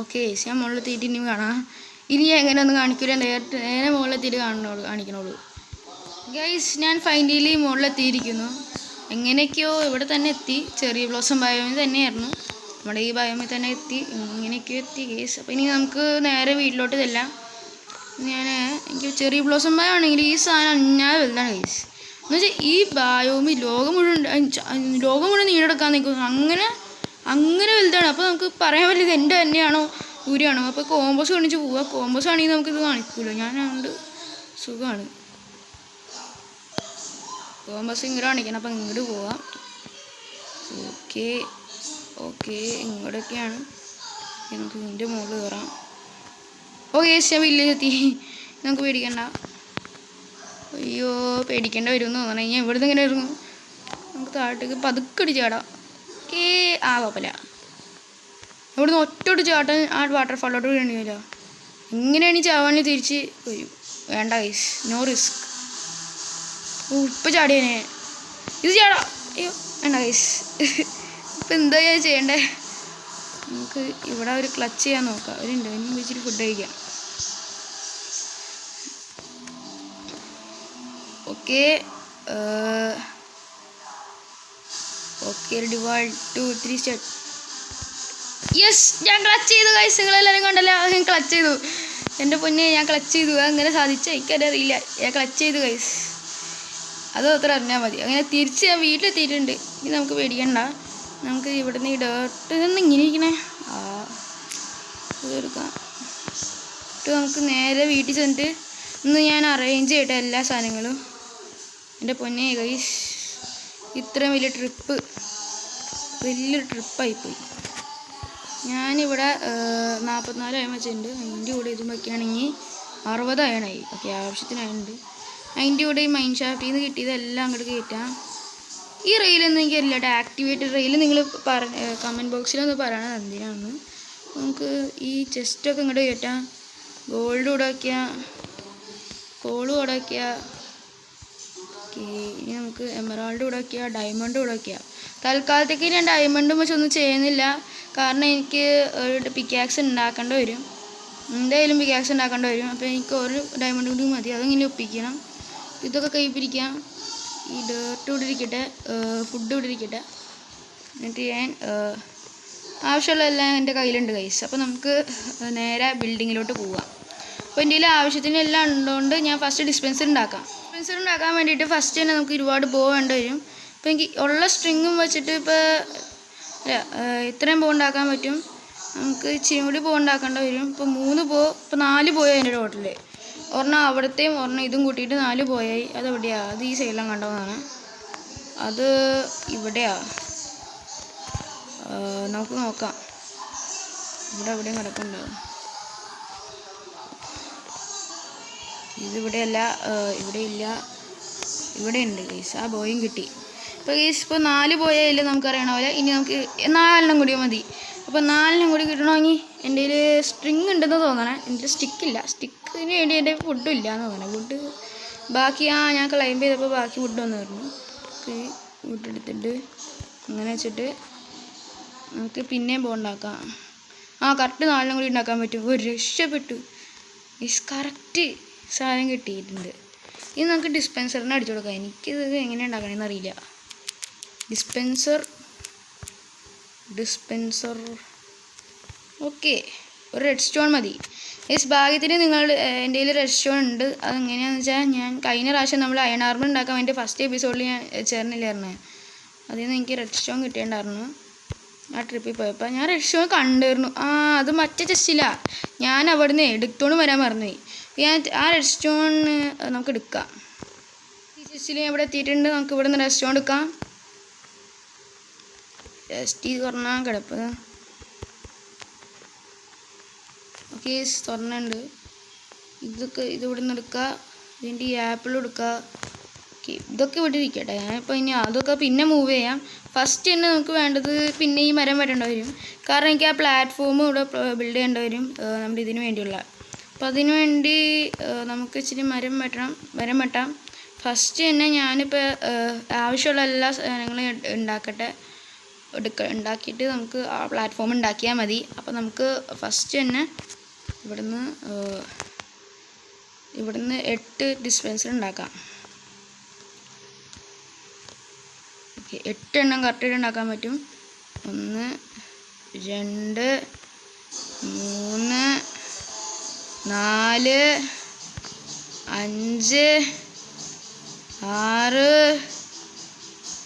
ഓക്കെ ഏശ് ഞാൻ മുകളിലെത്തിയിട്ട് ഇനി കാണാം. ഇനി എങ്ങനെ ഒന്നും കാണിക്കില്ല. നേരെ മുകളിലെത്തിയിട്ട് കാണിക്കണുള്ളൂ. ഗൈസ് ഞാൻ ഫൈനലി മുകളിലെത്തിയിരിക്കുന്നു. എങ്ങനെയൊക്കെയോ ഇവിടെ തന്നെ എത്തി. ചെറിയ ബ്ലോസം ബയോമിൽ തന്നെയായിരുന്നു. നമ്മുടെ ഈ ബയോമിൽ തന്നെ എത്തി. ഇങ്ങനെയൊക്കെയോ എത്തി ഗൈസ്. അപ്പോൾ ഇനി നമുക്ക് നേരെ വീട്ടിലോട്ട് ചെല്ലാം. എനിക്ക് ചെറിയ ബ്ലോസം ബയോ ആണെങ്കിൽ ഈ സാധനം അഞ്ഞാൽ വലുതാണ് ഗൈസ്. എന്ന് വെച്ചാൽ ഈ ബയോമി ലോകം മുഴുവൻ നീണ്ടെടുക്കാൻ നിൽക്കുന്നു. അങ്ങനെ വലുതാണ്. അപ്പോൾ നമുക്ക് പറയാൻ പറ്റില്ല എൻ്റെ തന്നെയാണോ ദൂരെയാണോ. അപ്പോൾ കോമ്പോസ് കാണിച്ച് പോവുക. കോമ്പോസ് ആണെങ്കിൽ നമുക്കിത് കാണിക്കുമല്ലോ. ഞാനുണ്ട് സുഖമാണ്. കോമ്പസ് ഇങ്ങോട്ട് കാണിക്കണം. അപ്പം ഇങ്ങോട്ട് പോവാം. ഓക്കെ ഇങ്ങോട്ടൊക്കെയാണ്. നമുക്ക് ഇതിൻ്റെ മുകളിൽ കയറാം. ഓക്കെ ഞാൻ വില്ലേജെത്തി. നമുക്ക് പേടിക്കണ്ട. അയ്യോ പേടിക്കേണ്ട വരുമെന്ന് തോന്നണം. ഞാൻ ഇവിടുന്ന് ഇങ്ങനെ ഇറങ്ങും. നമുക്ക് താഴത്തേക്ക് പതുക്കടി ചാടാം. കുഴപ്പമില്ല. ഇവിടുന്ന് ഒറ്റോട്ട് ചാട്ടാൻ ആ വാട്ടർഫാളിലോട്ട് വീണില്ല. എങ്ങനെയാണ് ഈ ചാവാനിൽ തിരിച്ച് വരും. വേണ്ട ഗൈസ് നോ റിസ്ക്. ഇപ്പം ചാടിയനെ ഇത് ചാടാം. അയ്യോ വേണ്ട ഗൈസ്. ഇപ്പം എന്താ ഞാൻ ചെയ്യണ്ടേ. നമുക്ക് ഇവിടെ ഒരു ക്ലച്ച് ചെയ്യാൻ നോക്കാം. അവരുണ്ട് ഇനി വെച്ചിട്ട് ഫുഡ് കഴിക്കാം. Okay ready 1 2 3 start. യെസ് ഞാൻ ക്ലച്ച് ചെയ്തു ഗൈസ്. നിങ്ങളെല്ലാവരും കണ്ടല്ലോ ഞാൻ ക്ലച്ച് ചെയ്തു. എൻ്റെ പൊന്നെ ഞാൻ ക്ലച്ച് ചെയ്തു. അങ്ങനെ സാധിച്ചാൽ എനിക്കറിയില്ല. ഞാൻ ക്ലച്ച് ചെയ്തു ഗൈസ്. അത് അത്ര അറിഞ്ഞാൽ മതി. അങ്ങനെ തിരിച്ച് ഞാൻ വീട്ടിലെത്തിയിട്ടുണ്ട്. ഇനി നമുക്ക് പേടിക്കണ്ട. നമുക്ക് ഇവിടുന്ന് ഈ ഡേർട്ട് ഇതൊന്നും ഇങ്ങനെ ഇരിക്കണേ ഇതെടുക്കാം. നമുക്ക് നേരെ വീട്ടിൽ ചെന്നിട്ട് ഇന്ന് ഞാൻ അറേഞ്ച് ചെയ്യട്ടെ എല്ലാ സാധനങ്ങളും. എൻ്റെ പൊന്നെ ഗൈസ് ഇത്രയും വലിയൊരു ട്രിപ്പായിപ്പോയി. ഞാനിവിടെ 44 അയൺ വെച്ചിട്ടുണ്ട്. അതിൻ്റെ കൂടെ ഇതും വയ്ക്കുകയാണെങ്കിൽ 60 അയണായി. ഓക്കെ ആവശ്യത്തിനായിട്ടുണ്ട്. അതിൻ്റെ കൂടെ ഈ മൈൻ ഷാഫ്റ്റിൽ നിന്ന് കിട്ടിയതെല്ലാം അങ്ങോട്ട് കയറ്റാം. ഈ റെയിലൊന്നും എനിക്കറിയില്ല. ആക്ടിവേറ്റഡ് റെയിൽ നിങ്ങൾ കമൻറ്റ് ബോക്സിലൊന്ന് പറയണം എന്തിനാണെന്ന്. നമുക്ക് ഈ ചെസ്റ്റൊക്കെ ഇങ്ങോട്ട് കയറ്റാം. ഗോൾഡ് കൂടെ വയ്ക്കുക. കോള് കൂടെ വയ്ക്കുക. ഓക്കെ ഇനി നമുക്ക് എമറാൾഡ് കൂടെ വയ്ക്കുക. ഡയമണ്ട് കൂടെ വയ്ക്കുക. തൽക്കാലത്തേക്ക് ഞാൻ ഡയമണ്ടും വെച്ച് ഒന്നും ചെയ്യുന്നില്ല. കാരണം എനിക്ക് ഒരു പിക്കാക്സ് ഉണ്ടാക്കേണ്ടി വരും. എന്തായാലും പിക്കാക്സ് ഉണ്ടാക്കേണ്ടി വരും. അപ്പോൾ എനിക്ക് ഒരു ഡയമണ്ട് കൂടി മതി. അതെങ്ങനെ ഒപ്പിക്കണം. ഇതൊക്കെ കൈ പിടിക്കാം. ഈ ഡേർട്ട് ഇവിടെ ഇരിക്കട്ടെ. ഫുഡ് ഇവിടെ ഇരിക്കട്ടെ. എന്നിട്ട് ഞാൻ ആവശ്യമുള്ള എല്ലാം എൻ്റെ കയ്യിലുണ്ട് ഗൈസ്. അപ്പോൾ നമുക്ക് നേരെ ബിൽഡിങ്ങിലോട്ട് പോവാം. അപ്പോൾ എൻ്റെ ആവശ്യത്തിന് എല്ലാം ഉള്ളതുകൊണ്ട് ഞാൻ ഫസ്റ്റ് ഡിസ്പെൻസർ ഉണ്ടാക്കാം. ഡിസ്പെൻസർ ഉണ്ടാക്കാൻ വേണ്ടിയിട്ട് ഫസ്റ്റ് തന്നെ നമുക്ക് ഒരുപാട് ബോ വേണ്ടി വരും. അപ്പോൾ എനിക്ക് ഉള്ള സ്ട്രിങ്ങും വെച്ചിട്ട് ഇപ്പോൾ ഇത്രയും ബോ ഉണ്ടാക്കാൻ പറ്റും. നമുക്ക് ഇച്ചിരി കൂടി പോ ഉണ്ടാക്കേണ്ട വരും. ഇപ്പോൾ 4 പോയി അതിൻ്റെ ടോട്ടൽ. ഒരെണ്ണം അവിടത്തെയും ഒരെണ്ണം ഇതും കൂട്ടിയിട്ട് 4 പോയായി. അതെവിടെയാണ്? അത് ഈ സൈഡിലും കണ്ടതാണ്. അത് ഇവിടെയാ. നമുക്ക് നോക്കാം. ഇവിടെ എവിടെയും കിടക്കുന്നുണ്ടാവും. ഇതിവിടെയല്ല, ഇവിടെ ഇല്ല, ഇവിടെ ഉണ്ട് ഗൈസ്. ആ ബോയും കിട്ടി. ഇപ്പോൾ ഗൈസ് ഇപ്പോൾ 4 പോയാൽ നമുക്കറിയണ പോലെ ഇനി നമുക്ക് 4 കൂടി മതി. അപ്പോൾ 4 കൂടി കിട്ടണമെങ്കിൽ എൻ്റെ കയ്യിൽ സ്ട്രിങ് ഉണ്ടെന്ന് തോന്നണേ. എൻ്റെ സ്റ്റിക്കില്ല. സ്റ്റിക്കിന് വേണ്ടി എൻ്റെ ഫുഡും ഇല്ലയെന്ന് തോന്നണേ. ഫുഡ് ബാക്കി ഞാൻ ക്ലൈംബ് ചെയ്തപ്പോൾ ബാക്കി ഫുഡ് വന്നു പറഞ്ഞു. ഫുഡ് എടുത്തിട്ട് അങ്ങനെ വെച്ചിട്ട് നമുക്ക് പിന്നെയും ഉണ്ടാക്കാം. കറക്റ്റ് 4 കൂടി ഉണ്ടാക്കാൻ പറ്റും. ഒരു രക്ഷപ്പെട്ടു. കറക്റ്റ് സാധനം കിട്ടിയിട്ടുണ്ട്. ഇത് നമുക്ക് ഡിസ്പെൻസറിന് അടിച്ചു കൊടുക്കാം. എനിക്കിത് എങ്ങനെ ഉണ്ടാക്കണമെന്ന് അറിയില്ല. Dispenser okay. ഒരു റെഡ് സ്റ്റോൺ മതി. ഭാഗ്യത്തിന് എൻ്റെ കയ്യിൽ റെഡ് സ്റ്റോൺ ഉണ്ട്. അതെങ്ങനെയാണെന്ന് വെച്ചാൽ ഞാൻ കഴിഞ്ഞ പ്രാവശ്യം നമ്മൾ അയൺ ആർമർ ഉണ്ടാക്കാൻ വേണ്ടി ഫസ്റ്റ് എപ്പിസോഡിൽ ഞാൻ ചേർന്നില്ലായിരുന്നു. അതിൽ നിന്ന് എനിക്ക് റെഡ് സ്റ്റോൺ കിട്ടിയിട്ടുണ്ടായിരുന്നു. ആ ട്രിപ്പിൽ പോയപ്പോൾ ഞാൻ റെഡ് സ്റ്റോൺ കണ്ടിരുന്നു. അത് മറ്റേ ചെസ്റ്റിലാണ്. ഞാൻ അവിടെ നിന്ന് എടുത്തോണ്ട് വരാൻ മറന്നുപോയി. ആ റെഡ് സ്റ്റോൺ നമുക്ക് എടുക്കാം. ഈ ചെസ്റ്റിൽ ഞാൻ ഇവിടെ എത്തിയിട്ടുണ്ട്. നമുക്ക് ഇവിടെ നിന്ന് റെഡ് സ്റ്റോൺ എടുക്കാം. ജസ്റ്റ് തുറന്നാൽ കിടപ്പ്. ഓക്കെ, തുറന്നുണ്ട്. ഇതിവിടെ നിന്ന് എടുക്കുക. ഇതിൻ്റെ ഈ ആപ്പിൾ എടുക്കുക. ഓക്കെ, ഇതൊക്കെ ഇവിടെ ഇരിക്കട്ടെ. ഞാനിപ്പോൾ ഇനി അതൊക്കെ പിന്നെ മൂവ് ചെയ്യാം. ഫസ്റ്റ് തന്നെ നമുക്ക് വേണ്ടത് പിന്നെ ഈ മരം വെട്ടേണ്ടി വരും. കാരണം എനിക്ക് ആ പ്ലാറ്റ്ഫോം ഇവിടെ ബിൽഡ് ചെയ്യേണ്ടി വരും നമ്മുടെ ഇതിന് വേണ്ടിയുള്ള. അപ്പോൾ അതിനു വേണ്ടി നമുക്ക് ഇച്ചിരി മരം വെട്ടാം. ഫസ്റ്റ് തന്നെ ഞാനിപ്പോൾ ആവശ്യമുള്ള എല്ലാ സാധനങ്ങളും ഉണ്ടാക്കിയിട്ട് നമുക്ക് ആ പ്ലാറ്റ്ഫോം ഉണ്ടാക്കിയാൽ മതി. അപ്പോൾ നമുക്ക് ഫസ്റ്റ് തന്നെ ഇവിടുന്ന് 8 ഡിസ്പെൻസർ ഉണ്ടാക്കാം. ഓക്കെ, 8 എണ്ണം കറക്റ്റായിട്ട് ഉണ്ടാക്കാൻ പറ്റും. 1 2 3 4 5 6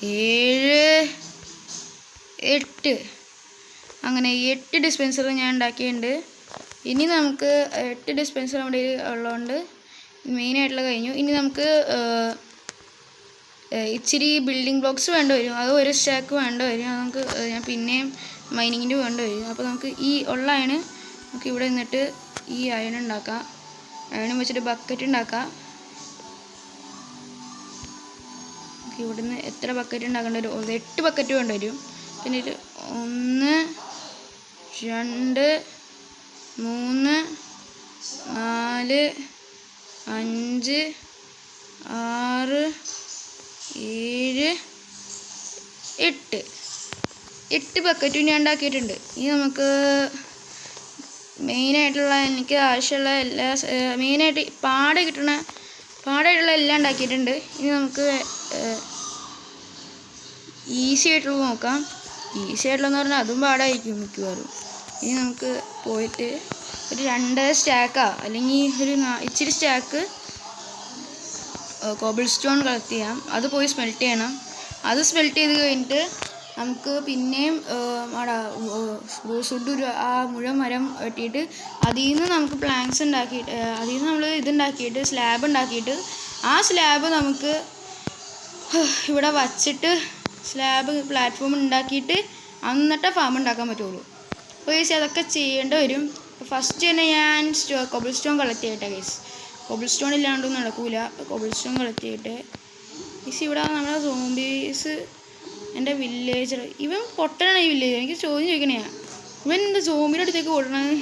7 8 അങ്ങനെ 8 ഡിസ്പെൻസർ ഞാൻ ഉണ്ടാക്കിയിട്ടുണ്ട്. ഇനി നമുക്ക് 8 ഡിസ്പെൻസർ നമ്മുടെ ഉള്ളതുകൊണ്ട് മെയിനായിട്ടുള്ള കഴിഞ്ഞു. ഇനി നമുക്ക് ഇച്ചിരി ബിൽഡിംഗ് ബ്ലോക്സ് വേണ്ടി വരും. അത് ഒരു സ്റ്റാക്ക് വേണ്ടി വരും. അത് നമുക്ക് ഞാൻ പിന്നെയും മൈനിങ്ങിൻ്റെ വേണ്ടി വരും. അപ്പോൾ നമുക്ക് ഈ ഉള്ള അയണ് നമുക്ക് ഇവിടെ നിന്നിട്ട് ഈ അയൺ ഉണ്ടാക്കാം. അയൺ വെച്ചിട്ട് ബക്കറ്റ് ഉണ്ടാക്കാം. ഇവിടുന്ന് എത്ര ബക്കറ്റ് ഉണ്ടാക്കേണ്ടി വരും? 8 ബക്കറ്റ് വേണ്ടി വരും. പിന്നെ 1 2 3 4 5 6 7 8 ബക്കറ്റും ഞാൻ ഉണ്ടാക്കിയിട്ടുണ്ട്. ഇനി നമുക്ക് മെയിനായിട്ടുള്ള എനിക്ക് ആവശ്യമുള്ള എല്ലാ മെയിനായിട്ട് പാടായിട്ടുള്ള എല്ലാം ഉണ്ടാക്കിയിട്ടുണ്ട്. ഇനി നമുക്ക് ഈസി ആയിട്ടുള്ളത് നോക്കാം. ഈസി ആയിട്ടുള്ളതെന്ന് പറഞ്ഞാൽ അതും പാടായിരിക്കും മിക്കവാറും. ഇനി നമുക്ക് പോയിട്ട് ഒരു 2 സ്റ്റാക്കാ അല്ലെങ്കിൽ ഒരു ഇച്ചിരി സ്റ്റാക്ക് കോബിൾ സ്റ്റോൺ കളക്ട് ചെയ്യാം. അത് പോയി സ്മെൽറ്റ് ചെയ്യണം. അത് സ്മെൽറ്റ് ചെയ്ത് കഴിഞ്ഞിട്ട് നമുക്ക് പിന്നെയും റോസ്വുഡ് ആ മുഴുവൻ മരം വെട്ടിയിട്ട് അതിൽ നിന്ന് നമുക്ക് പ്ലാങ്ക്സ് ഉണ്ടാക്കിയിട്ട് അതിൽ നിന്ന് നമ്മൾ ഇതുണ്ടാക്കിയിട്ട് സ്ലാബ് ഉണ്ടാക്കിയിട്ട് ആ സ്ലാബ് നമുക്ക് ഇവിടെ വച്ചിട്ട് പ്ലാറ്റ്ഫോം ഉണ്ടാക്കിയിട്ട് എന്നിട്ടേ ഫാം ഉണ്ടാക്കാൻ പറ്റുള്ളൂ. അപ്പോൾ ഗൈസ് അതൊക്കെ ചെയ്യേണ്ടി വരും. ഫസ്റ്റ് തന്നെ ഞാൻ കോബിൾ സ്റ്റോൺ കളക്ട് ചെയ്യട്ടെ ഗൈസ്. കോബിൾ സ്റ്റോൺ ഇല്ലാണ്ടൊന്നും നടക്കൂല. കോബിൾ സ്റ്റോൺ കളക്ട് ചെയ്യട്ടെ ഗൈസ്. ഇവിടെ നമ്മുടെ സോംബീസ് എൻ്റെ വില്ലേജർ ഇവൻ പൊട്ടനാണ്. ഈ വില്ലേജർ എനിക്ക് ചോദ്യം ചോദിക്കണേ, ഇവൻ എന്താ സോംബിയുടെ അടുത്തേക്ക് ഓടണത്?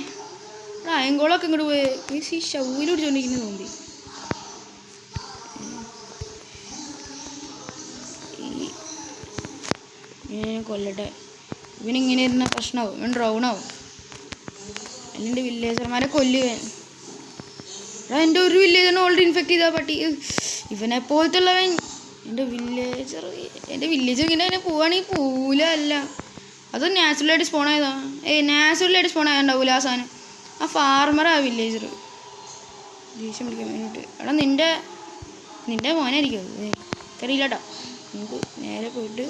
ഇവിടെ അയങ്കോളൊക്കെ ഇങ്ങോട്ട് പോയി ഗൈസ്. ഈ ഷൗവിൽ പിടിച്ചോണ്ടിരിക്കുന്ന സോംബി കൊല്ലട്ടെ. ഇവനിങ്ങനെ ഇരുന്ന പ്രശ്നമാവും. ഇവൻ ഡ്രൗണാവും. എൻ്റെ വില്ലേജർമാരെ കൊല്ലുവൻ. എൻ്റെ ഒരു വില്ലേജറിനെ ഓൾറെഡി ഇൻഫെക്റ്റ് ചെയ്താൽ പട്ടി. ഇവനെ പോലത്തുള്ളവൻ എൻ്റെ വില്ലേജർ ഇങ്ങനെ തന്നെ പോവുകയാണെങ്കിൽ പോവില്ല. അല്ല അത് നാച്ചുറലായിട്ട് സ്പോൺ ആയതാ. നാച്ചുറലായിട്ട് സ്പോൺ ആയതുണ്ടാവില്ല ആ സാധനം. ആ ഫാർമറാ വില്ലേജർ. ദേഷ്യം പിടിക്കാൻ വേണ്ടിയിട്ട്. എടാ നിൻ്റെ മോനായിരിക്കും അത്. എനിക്കറിയില്ല കേട്ടോ. നമുക്ക് നേരെ പോയിട്ട്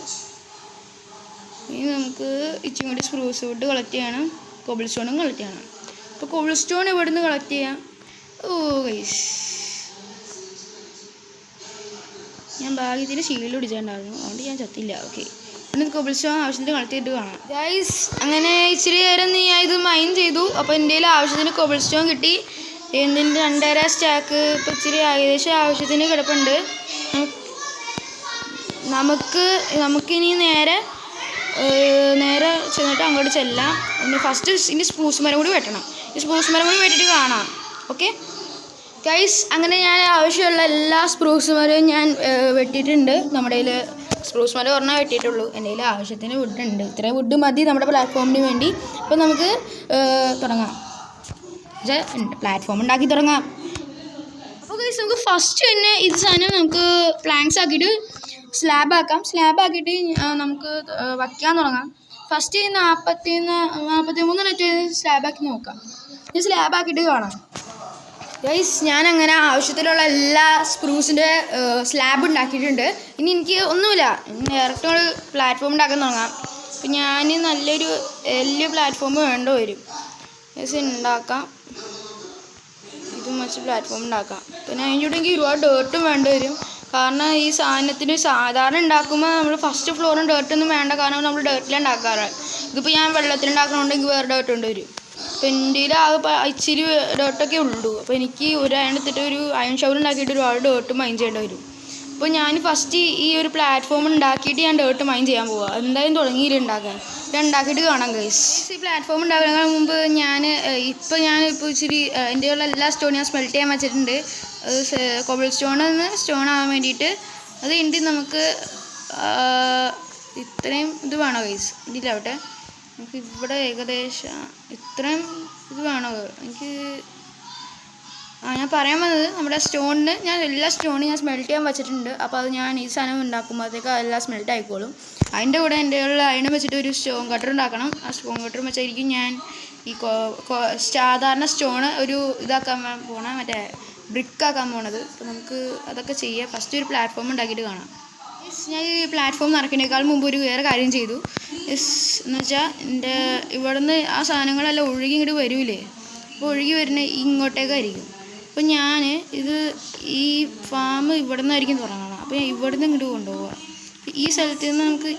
ഇനി നമുക്ക് ഇച്ചിരി കൂടി സ്പ്രൂസ് വുഡ് കളക്ട് ചെയ്യണം. കോബിൾ സ്റ്റോണും കളക്ട് ചെയ്യണം. അപ്പോൾ കോബിൾ സ്റ്റോൺ ഇവിടുന്ന് കളക്ട് ചെയ്യാം. ഓ ഗൈസ്, ഞാൻ ഭാഗ്യത്തിന് ഷീൽഡ് പിടിച്ചിട്ടുണ്ടായിരുന്നു, അതുകൊണ്ട് ഞാൻ ചത്തില്ല. ഓക്കെ, പിന്നെ കോബിൾ സ്റ്റോൺ ആവശ്യത്തിന് കളക്ട് ചെയ്തിട്ട് കാണാം ഗൈസ്. അങ്ങനെ ഇച്ചിരി നേരം ഞാൻ ഇത് മൈൻ ചെയ്തു. അപ്പോൾ എൻ്റെ കയ്യിൽ ആവശ്യത്തിന് കോബിൾ സ്റ്റോൺ കിട്ടി. എന്തിൻ്റെ 2.5 സ്റ്റാക്ക് ഇപ്പോൾ ഇച്ചിരി ഏകദേശം ആവശ്യത്തിന് കിടപ്പുണ്ട്. നമുക്കിനി നേരെ ചെന്നിട്ട് അങ്ങോട്ട് ചെല്ലാം. പിന്നെ ഫസ്റ്റ് ഇനി സ്പ്രൂസ് മരം കൂടി വെട്ടണം. ഈ സ്പ്രൂസ് മരം കൂടി വെട്ടിയിട്ട് കാണാം. ഓക്കെ ഗൈസ്, അങ്ങനെ ഞാൻ ആവശ്യമുള്ള എല്ലാ സ്പ്രൂസ് മരവും ഞാൻ വെട്ടിയിട്ടുണ്ട്. നമ്മുടെ കയ്യിൽ സ്പ്രൂസ് മരം ഒരെണ്ണം വെട്ടിയിട്ടുള്ളൂ. എൻ്റെ കയ്യിൽ ആവശ്യത്തിന് വുഡ് ഉണ്ട്. ഇത്രയും വുഡ് മതി നമ്മുടെ പ്ലാറ്റ്ഫോമിന് വേണ്ടി. അപ്പോൾ നമുക്ക് തുടങ്ങാം, പ്ലാറ്റ്ഫോം ഉണ്ടാക്കി തുടങ്ങാം. അപ്പോൾ ഗൈസ്, നമുക്ക് ഫസ്റ്റ് തന്നെ ഇത് സാധനം നമുക്ക് പ്ലാങ്ക്സ് ആക്കിയിട്ട് സ്ലാബ് ആക്കിയിട്ട് നമുക്ക് വയ്ക്കാൻ തുടങ്ങാം. ഫസ്റ്റ് 43 നെറ്റ് സ്ലാബ് ആക്കി നോക്കാം. ഇത് സ്ലാബ് ആക്കിയിട്ട് കാണാം ഗൈസ്. ഞാൻ അങ്ങനെ ആവശ്യത്തിലുള്ള എല്ലാ സ്പ്രൂസിൻ്റെ സ്ലാബ് ഉണ്ടാക്കിയിട്ടുണ്ട്. ഇനി എനിക്ക് ഒന്നുമില്ല, ഡയറക്റ്റ് പ്ലാറ്റ്ഫോം ഉണ്ടാക്കാൻ തുടങ്ങാം. അപ്പം ഞാൻ നല്ലൊരു വലിയ പ്ലാറ്റ്ഫോം വേണ്ട വരും ഗൈസ്. ഉണ്ടാക്കാം, ഇതും വെച്ച് പ്ലാറ്റ്ഫോം ഉണ്ടാക്കാം. പിന്നെ അതിൻ്റെ കൂടെ എനിക്ക് ഒരുപാട് ഡേർട്ടും വേണ്ടി വരും. കാരണം ഈ സാധനത്തിന് സാധാരണ ഉണ്ടാക്കുമ്പോൾ നമ്മൾ ഫസ്റ്റ് ഫ്ലോറും ഡേർട്ടൊന്നും വേണ്ട, കാരണം നമ്മൾ ഡേർട്ടിലുണ്ടാക്കാറ്. ഇതിപ്പോൾ ഞാൻ വെള്ളത്തിലുണ്ടാക്കണമെങ്കിൽ വേറെ ഡേർട്ട് കൊണ്ട് വരും. അപ്പോൾ എൻ്റെ ഇച്ചിരി ഡേർട്ടൊക്കെ ഉള്ളൂ. അപ്പോൾ എനിക്ക് ഒരു അയൺ എടുത്തിട്ട് ഒരു അയൺ ഷവർ ഉണ്ടാക്കിയിട്ട് ഒരുപാട് ഡേർട്ട് മൈൻ ചെയ്യേണ്ടി വരും. അപ്പോൾ ഞാൻ ഫസ്റ്റ് ഈ ഒരു പ്ലാറ്റ്ഫോം ഉണ്ടാക്കിയിട്ട് ഞാൻ ഡേർട്ട് മൈൻ ചെയ്യാൻ പോവുക. എന്തായാലും തുടങ്ങിയില്ല ഉണ്ടാക്കാൻ. ഞാൻ ഉണ്ടാക്കിയിട്ട് കാണാം ഗൈസ്. ഈ പ്ലാറ്റ്ഫോം ഉണ്ടാക്കുന്നതിന് മുമ്പ് ഞാനിപ്പോൾ ഇച്ചിരി എൻ്റെ ഉള്ള എല്ലാ സ്റ്റോണും ഞാൻ സ്മെൽറ്റ് ചെയ്യാൻ വെച്ചിട്ടുണ്ട്. കോബിൾ സ്റ്റോൺ ആവാൻ വേണ്ടിയിട്ട്. അത് കഴിഞ്ഞിട്ട് നമുക്ക് ഇത്രയും ഇത് വേണോ ഗൈസ്? ഇതിലാവട്ടെ, നമുക്ക് ഇവിടെ ഏകദേശം ഇത്രയും ഇത് വേണോ എനിക്ക്? ഞാൻ പറയാൻ വന്നത്, നമ്മുടെ സ്റ്റോണിന് എല്ലാ സ്റ്റോണും ഞാൻ സ്മെൽറ്റ് ചെയ്യാൻ വെച്ചിട്ടുണ്ട്. അപ്പോൾ അത് ഞാൻ ഈ സാധനം ഉണ്ടാക്കുമ്പോഴത്തേക്ക് അതെല്ലാം സ്മെൽറ്റ് ആയിക്കോളും. അതിൻ്റെ കൂടെ എൻ്റെ ഉള്ള അയൺ വെച്ചിട്ട് ഒരു സ്റ്റോൺ കട്ടർ ഉണ്ടാക്കണം. ആ സ്റ്റോൺ കട്ടർ വെച്ചായിരിക്കും ഞാൻ ഈ സാധാരണ സ്റ്റോണ് ഒരു ഇതാക്കാൻ പോകണം, മറ്റേ ബ്രിക്കാക്കാൻ പോണത്. അപ്പോൾ നമുക്ക് അതൊക്കെ ചെയ്യാം. ഫസ്റ്റ് ഒരു പ്ലാറ്റ്ഫോം ഉണ്ടാക്കിയിട്ട് കാണാം. ഞാൻ ഈ പ്ലാറ്റ്ഫോം നടക്കുന്നതിനേക്കാൾ മുമ്പ് ഒരു വേറെ കാര്യം ചെയ്തു. എന്ന് വെച്ചാൽ എൻ്റെ ഇവിടുന്ന് ആ സാധനങ്ങളെല്ലാം ഒഴുകി ഇങ്ങോട്ട് വരൂലേ, അപ്പോൾ ഒഴുകി വരുന്ന ഇങ്ങോട്ടേക്കായിരിക്കും. അപ്പോൾ ഞാൻ ഈ ഫാം ഇവിടെ നിന്നായിരിക്കും തുടങ്ങണം. അപ്പോൾ ഇവിടെ നിന്ന് ഇങ്ങോട്ട് കൊണ്ടുപോവുക. ഈ സ്ഥലത്ത് നിന്ന് നമുക്ക്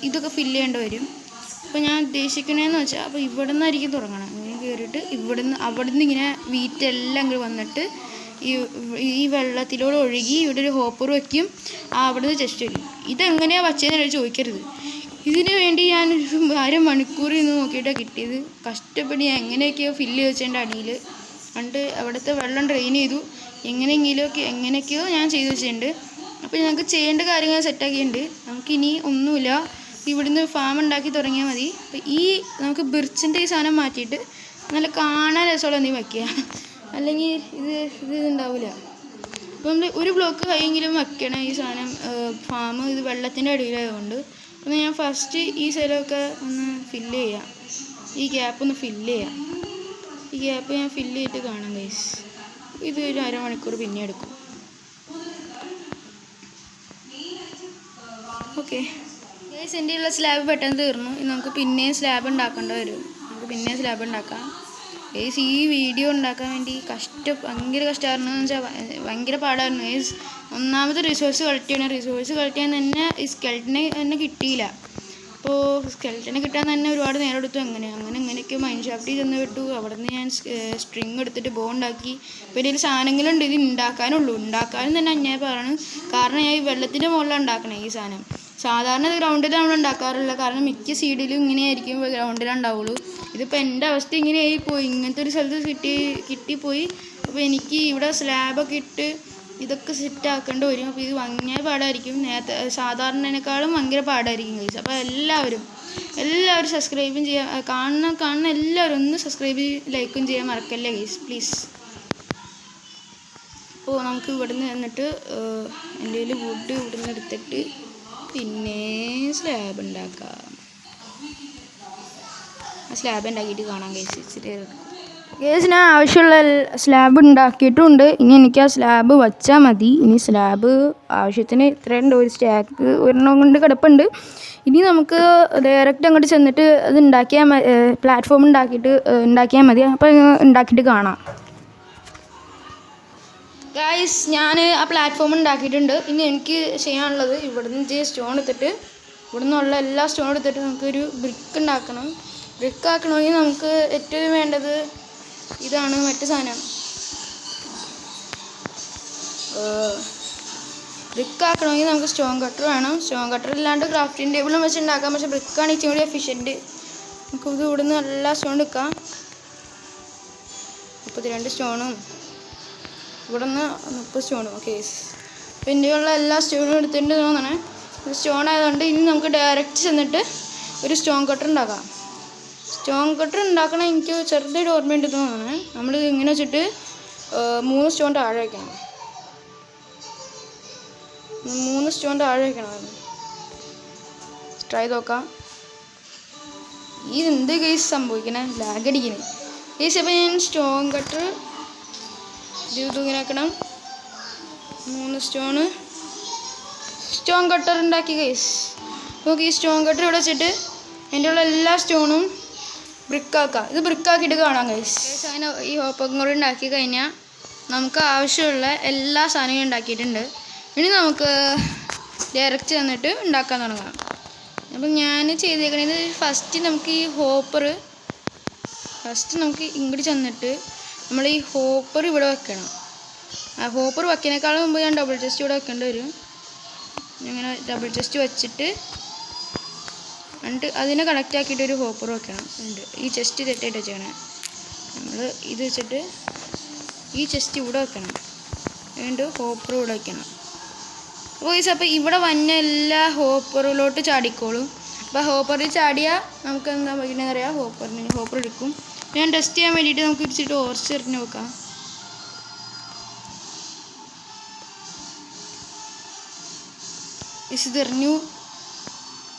ഇതൊക്കെ ഫില്ല് ചെയ്യേണ്ടി വരും. അപ്പോൾ ഞാൻ ഉദ്ദേശിക്കണേന്ന് വെച്ചാൽ, അപ്പോൾ ഇവിടെ നിന്നായിരിക്കും തുടങ്ങണം. ഇങ്ങനെ കയറിയിട്ട് അവിടെ നിന്ന് ഇങ്ങനെ വീറ്റെല്ലാം ഇങ്ങോട്ട് വന്നിട്ട് ഈ വെള്ളത്തിലൂടെ ഒഴുകി ഇവിടെ ഒരു ഹോപ്പർ വയ്ക്കും. അവിടെ നിന്ന് ജസ്റ്റ് വരും. ഇതെങ്ങനെയാണ് വച്ചതെന്ന് ചോദിക്കരുത്. ഇതിന് വേണ്ടി ഞാനൊരു 1/2 മണിക്കൂർ ഇന്ന് നോക്കിയിട്ടാണ് കിട്ടിയത്. കഷ്ടപ്പെട്ട് ഞാൻ എങ്ങനെയൊക്കെയോ ഫില്ല് വെച്ചതിൻ്റെ അടിയിൽ കണ്ട് അവിടുത്തെ വെള്ളം ഡ്രെയിൻ ചെയ്തു. എങ്ങനെയൊക്കെയോ ഞാൻ ചെയ്തു വെച്ചിട്ടുണ്ട്. അപ്പോൾ ഞങ്ങൾക്ക് ചെയ്യേണ്ട കാര്യങ്ങൾ സെറ്റാക്കിയിട്ടുണ്ട്. നമുക്കിനി ഒന്നുമില്ല, ഇവിടുന്ന് ഫാം ഉണ്ടാക്കി തുടങ്ങിയാൽ മതി. അപ്പോൾ നമുക്ക് ബിർച്ചിൻ്റെ ഈ സാധനം മാറ്റിയിട്ട് നല്ല കാണാൻ രസമുള്ള എന്തെങ്കിലും വയ്ക്കുക, അല്ലെങ്കിൽ ഇത് ഉണ്ടാവില്ല. അപ്പോൾ നമ്മൾ ഒരു ബ്ലോക്ക് കൈയെങ്കിലും വയ്ക്കണം ഈ സാധനം. ഫാം ഇത് വെള്ളത്തിൻ്റെ അടിയിലായതുകൊണ്ട്. അപ്പോൾ ഞാൻ ഫസ്റ്റ് ഈ സ്ഥലമൊക്കെ ഒന്ന് ഫില്ല് ചെയ്യാം. ഈ ഗ്യാപ്പ് ഒന്ന് ഫില്ല് ചെയ്യാം. ഈ ഗ്യാപ്പ് ഞാൻ ഫില്ല് ചെയ്തിട്ട് കാണാം ഗൈസ്. ഇത് ഒരു 1/2 മണിക്കൂർ പിന്നെ എടുക്കും. ഓക്കെ ഗൈസ്, എൻ്റെ ഉള്ള സ്ലാബ് പെട്ടെന്ന് തീർന്നു. നമുക്ക് പിന്നെയും സ്ലാബ് ഉണ്ടാക്കേണ്ടി വരും. നമുക്ക് പിന്നെയും സ്ലാബ് ഉണ്ടാക്കാം ഗൈസ്. ഈ വീഡിയോ ഉണ്ടാക്കാൻ വേണ്ടി ഭയങ്കര കഷ്ടമായിരുന്നു. എന്ന് വെച്ചാൽ ഭയങ്കര പാടായിരുന്നു ഗൈസ്. ഒന്നാമത് റിസോഴ്സ് കളക്ട് ചെയ്യാൻ തന്നെ ഈ സ്കെൽറ്റിനെ തന്നെ കിട്ടിയില്ല. അപ്പോൾ സ്കെൽറ്റിനെ കിട്ടാൻ തന്നെ ഒരുപാട് നേരം എടുത്തു. അങ്ങനെയൊക്കെ മൈൻ ഷാഫ്റ്റിൽ ചെന്ന് വിട്ടു. അവിടെ നിന്ന് ഞാൻ സ്ട്രിങ് എടുത്തിട്ട് ബോ ഉണ്ടാക്കി. അപ്പോൾ ഇതിൽ സാധനങ്ങളുണ്ട്, ഇത് ഉണ്ടാക്കാനും തന്നെ അന്യായമാണ്. കാരണം ഞാൻ ഈ വെള്ളത്തിൻ്റെ മുകളിലാണ് ഉണ്ടാക്കണേ ഈ സാധനം. സാധാരണ ഗ്രൗണ്ടിൽ നമ്മൾ ഉണ്ടാക്കാറില്ല, കാരണം മിക്ക സീഡിലും ഇങ്ങനെയായിരിക്കും ഗ്രൗണ്ടിലുണ്ടാവുള്ളൂ. ഇതിപ്പോൾ എൻ്റെ അവസ്ഥ ഇങ്ങനെയായി പോയി, ഇങ്ങനത്തെ ഒരു സ്ഥലത്ത് കിട്ടിപ്പോയി. അപ്പോൾ എനിക്ക് ഇവിടെ സ്ലാബൊക്കെ ഇട്ട് ഇതൊക്കെ സെറ്റ് ആക്കേണ്ടി വരും. അപ്പോൾ ഇത് ഭയങ്കര പാടായിരിക്കും. നേരത്തെ സാധാരണേക്കാളും ഭയങ്കര പാടായിരിക്കും ഗൈസ്. അപ്പോൾ എല്ലാവരും സബ്സ്ക്രൈബും ചെയ്യാൻ കാണുന്ന എല്ലാവരും ഒന്ന് സബ്സ്ക്രൈബ് ലൈക്കും ചെയ്യാൻ മറക്കല്ലേ ഗൈസ്, പ്ലീസ്. അപ്പോൾ നമുക്ക് ഇവിടുന്ന് എന്നിട്ട് എൻ്റെ കയ്യിൽ വുഡ് ഇവിടുന്ന് എടുത്തിട്ട് പിന്നെ സ്ലാബ് ഉണ്ടാക്കാം. ആ സ്ലാബ് ഉണ്ടാക്കിയിട്ട് കാണാൻ ഗൈസ്. ഇച്ചിരി ഗൈസ് ഞാൻ ആവശ്യമുള്ള സ്ലാബ് ഉണ്ടാക്കിയിട്ടുണ്ട്. ഇനി എനിക്ക് ആ സ്ലാബ് വച്ചാൽ മതി. ഇനി സ്ലാബ് ആവശ്യത്തിന് ഇത്രയുണ്ട്, ഒരു സ്റ്റാക്ക് ഒരെണ്ണം കൊണ്ട് കിടപ്പുണ്ട്. ഇനി നമുക്ക് ഡയറക്റ്റ് അങ്ങോട്ട് ചെന്നിട്ട് അത് ഉണ്ടാക്കിയാൽ പ്ലാറ്റ്ഫോം ഉണ്ടാക്കിയാൽ മതി. അപ്പോൾ ഉണ്ടാക്കിയിട്ട് കാണാം. ഗൈസ് ഞാൻ ആ പ്ലാറ്റ്ഫോം ഉണ്ടാക്കിയിട്ടുണ്ട്. ഇനി എനിക്ക് ചെയ്യാനുള്ളത് ഇവിടുന്ന് സ്റ്റോൺ എടുത്തിട്ട് ഇവിടെ നിന്നുള്ള എല്ലാ സ്റ്റോൺ എടുത്തിട്ട് നമുക്കൊരു ബ്രിക്ക് ഉണ്ടാക്കണം. ബ്രിക്ക് ആക്കണമെങ്കിൽ നമുക്ക് ഏറ്റവും വേണ്ടത് ഇതാണ്, മറ്റു സാധനം. ബ്രിക്ക് ആക്കണമെങ്കിൽ നമുക്ക് സ്റ്റോൺ കട്ടർ വേണം. സ്റ്റോൺ കട്ടർ ഇല്ലാണ്ട് ക്രാഫ്റ്റിംഗ് ടേബിളും വെച്ച് ഉണ്ടാക്കാം. പക്ഷേ ബ്രിക്കാണ് ഇച്ചിരി കൂടി എഫിഷ്യൻറ്റ്. നമുക്കിത് ഇവിടുന്ന് എല്ലാ സ്റ്റോൺ എടുക്കാം. 32 സ്റ്റോണും ഇവിടെ നിന്ന് 30 സ്റ്റോണും. ഓക്കെ, അപ്പോൾ ഇന്ത്യയുള്ള എല്ലാ സ്റ്റോണും എടുത്തിട്ട് തോന്നണേ. സ്റ്റോൺ ആയതുകൊണ്ട് ഇനി നമുക്ക് ഡയറക്റ്റ് ചെന്നിട്ട് ഒരു സ്റ്റോൺ കട്ടർ ഉണ്ടാക്കാം. സ്റ്റോൺ കട്ടർ ഉണ്ടാക്കണം എനിക്ക് ചെറുതായിട്ട് ഓർമ്മയുണ്ട് തോന്നണേ. നമ്മൾ ഇങ്ങനെ വെച്ചിട്ട് 3 സ്റ്റോൺ താഴെ വയ്ക്കണം. 3 സ്റ്റോൺ താഴെ വയ്ക്കണം. ട്രൈ നോക്കാം. എന്ത് കേസ് സംഭവിക്കണേ, ലാഗ് അടിക്കണേ കേസ്. അപ്പോൾ ഞാൻ സ്റ്റോൺ കട്ടർ ഇങ്ങനെ ആക്കണം. 3 സ്റ്റോൺ കട്ടർ ഉണ്ടാക്കി കേസ്. നമുക്ക് ഈ സ്റ്റോൺ കട്ടർ ഇവിടെ വെച്ചിട്ട് എൻ്റെ ഉള്ള എല്ലാ സ്റ്റോണും ബ്രിക്കാക്കാം. ഇത് ബ്രിക്കാക്കിയിട്ട് കാണാം കേസ്. അങ്ങനെ ഈ ഹോപ്പൊക്കെ കൂടി ഉണ്ടാക്കി കഴിഞ്ഞാൽ നമുക്ക് ആവശ്യമുള്ള എല്ലാ സാധനങ്ങളും ഉണ്ടാക്കിയിട്ടുണ്ട്. ഇനി നമുക്ക് ഡയറക്റ്റ് ചെന്നിട്ട് ഉണ്ടാക്കാൻ തുടങ്ങാം. അപ്പം ഞാൻ ചെയ്തേക്കണത് ഫസ്റ്റ് നമുക്ക് ഇങ്ങോട്ട് ചെന്നിട്ട് നമ്മൾ ഈ ഹോപ്പർ ഇവിടെ വെക്കണം. ആ ഹോപ്പർ വെക്കുന്നേക്കാളും മുമ്പ് ഞാൻ ഡബിൾ ചെസ്റ്റ് ഇവിടെ വെക്കേണ്ടി വരും. ഇങ്ങനെ ഡബിൾ ചെസ്റ്റ് വെച്ചിട്ട് എന്നിട്ട് അതിനെ കണക്റ്റ് ആക്കിയിട്ട് ഒരു ഹോപ്പർ വെക്കണം. ഈ ചെസ്റ്റ് തെറ്റായിട്ട് വെച്ചേക്കണേ. നമ്മൾ ഇത് വെച്ചിട്ട് ഈ ചെസ്റ്റ് ഇവിടെ വെക്കണം. എന്നിട്ട് ഹോപ്പർ ഇവിടെ വെക്കണം. അപ്പോൾ ഇവിടെ വന്ന എല്ലാ ഹോപ്പറിലോട്ട് ചാടിക്കോളും. അപ്പോൾ ഹോപ്പറിൽ ചാടിയാൽ നമുക്ക് എന്താ വയ്ക്കണമെന്ന് അറിയാം. ഹോപ്പർ എടുക്കും. ഞാൻ ടെസ്റ്റ് ചെയ്യാൻ വേണ്ടിയിട്ട് നമുക്ക് ഇടിച്ചിട്ട് ടോർച്ച് എറിഞ്ഞ് നോക്കാം. ഇത് എറിഞ്ഞു,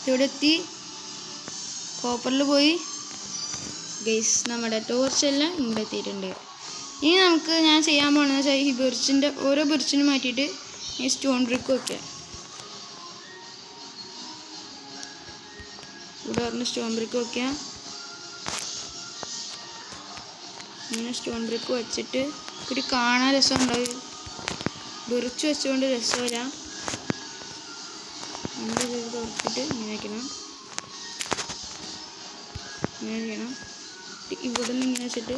ഇവിടെ എത്തി, ഹോപ്പറിൽ പോയി. ഗൈസ് നമ്മുടെ ടോർച്ചെല്ലാം ഇവിടെ എത്തിയിട്ടുണ്ട്. ഇനി ഞാൻ ചെയ്യാൻ പോകുന്നത് വെച്ചാൽ ഈ ഓരോ ബിർച്ചിനും മാറ്റിയിട്ട് ഈ സ്റ്റോൺ ബ്രിക്ക് വയ്ക്കുക. ഇവിടെ പറഞ്ഞ സ്റ്റോൺ ബ്രിക്ക് വയ്ക്കുക. ഇങ്ങനെ സ്റ്റോൺ ബ്രിക്ക് വെച്ചിട്ട് ഒരു കാണാൻ രസം ഉണ്ടാവും. ബിർച്ച് വെച്ചുകൊണ്ട് രസമില്ല. നമ്മൾ ഇത് തുറച്ചിട്ട് ഇങ്ങനെ വയ്ക്കണം. ഇങ്ങനെ ചെയ്യണം. ഇവിടെ നിന്ന് ഇങ്ങനെ വെച്ചിട്ട്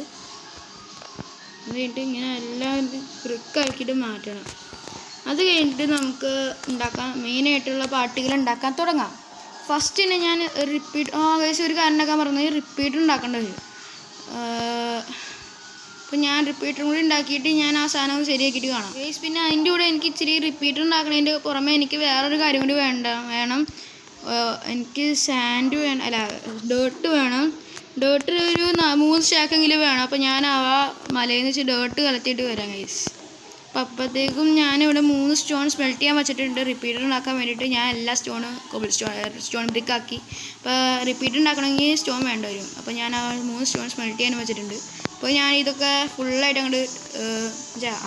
അത് കഴിഞ്ഞിട്ട് ഇങ്ങനെ എല്ലാം ബ്രിക്കാക്കിയിട്ട് മാറ്റണം. അത് കഴിഞ്ഞിട്ട് നമുക്ക് മെയിനായിട്ടുള്ള പാർട്ടികൾ ഉണ്ടാക്കാൻ തുടങ്ങാം. ഫസ്റ്റ് തന്നെ ഞാൻ ഒരു കാരണമാക്കാൻ പറഞ്ഞത് റിപ്പീറ്റർ ഉണ്ടാക്കേണ്ടി വരും. അപ്പോൾ ഞാൻ റിപ്പീറ്ററും കൂടി ഉണ്ടാക്കിയിട്ട് ഞാൻ ആ സാധനം ശരിയാക്കിയിട്ട് കാണാം. പിന്നെ അതിൻ്റെ കൂടെ എനിക്ക് ഇച്ചിരി റിപ്പീറ്റർ ഉണ്ടാക്കുന്നതിൻ്റെ പുറമെ എനിക്ക് വേറൊരു കാര്യം കൂടി വേണം. എനിക്ക് ഡേർട്ട് വേണം. ഡേർട്ട് ഒരു 3 സ്റ്റാക്കെങ്കിലും വേണം. അപ്പോൾ ഞാൻ ആ മലയിൽ നിന്ന് വെച്ച് ഡേർട്ട് കളത്തിയിട്ട് വരാം ഗൈസ്. അപ്പോൾ അപ്പോഴത്തേക്കും ഞാനിവിടെ 3 സ്റ്റോൺ സ്മെൽറ്റ് ചെയ്യാൻ വെച്ചിട്ടുണ്ട്. റിപ്പീറ്റർ ഉണ്ടാക്കാൻ വേണ്ടിയിട്ട് ഞാൻ എല്ലാ സ്റ്റോൺ ബ്രിക്കാക്കി. അപ്പോൾ റിപ്പീറ്റർ ഉണ്ടാക്കണമെങ്കിൽ സ്റ്റോൺ വേണ്ടി വരും. അപ്പോൾ ഞാൻ ആ 3 സ്റ്റോൺ സ്മെൽറ്റ് ചെയ്യാൻ വെച്ചിട്ടുണ്ട്. അപ്പോൾ ഞാൻ ഇതൊക്കെ ഫുള്ളായിട്ട് അങ്ങോട്ട്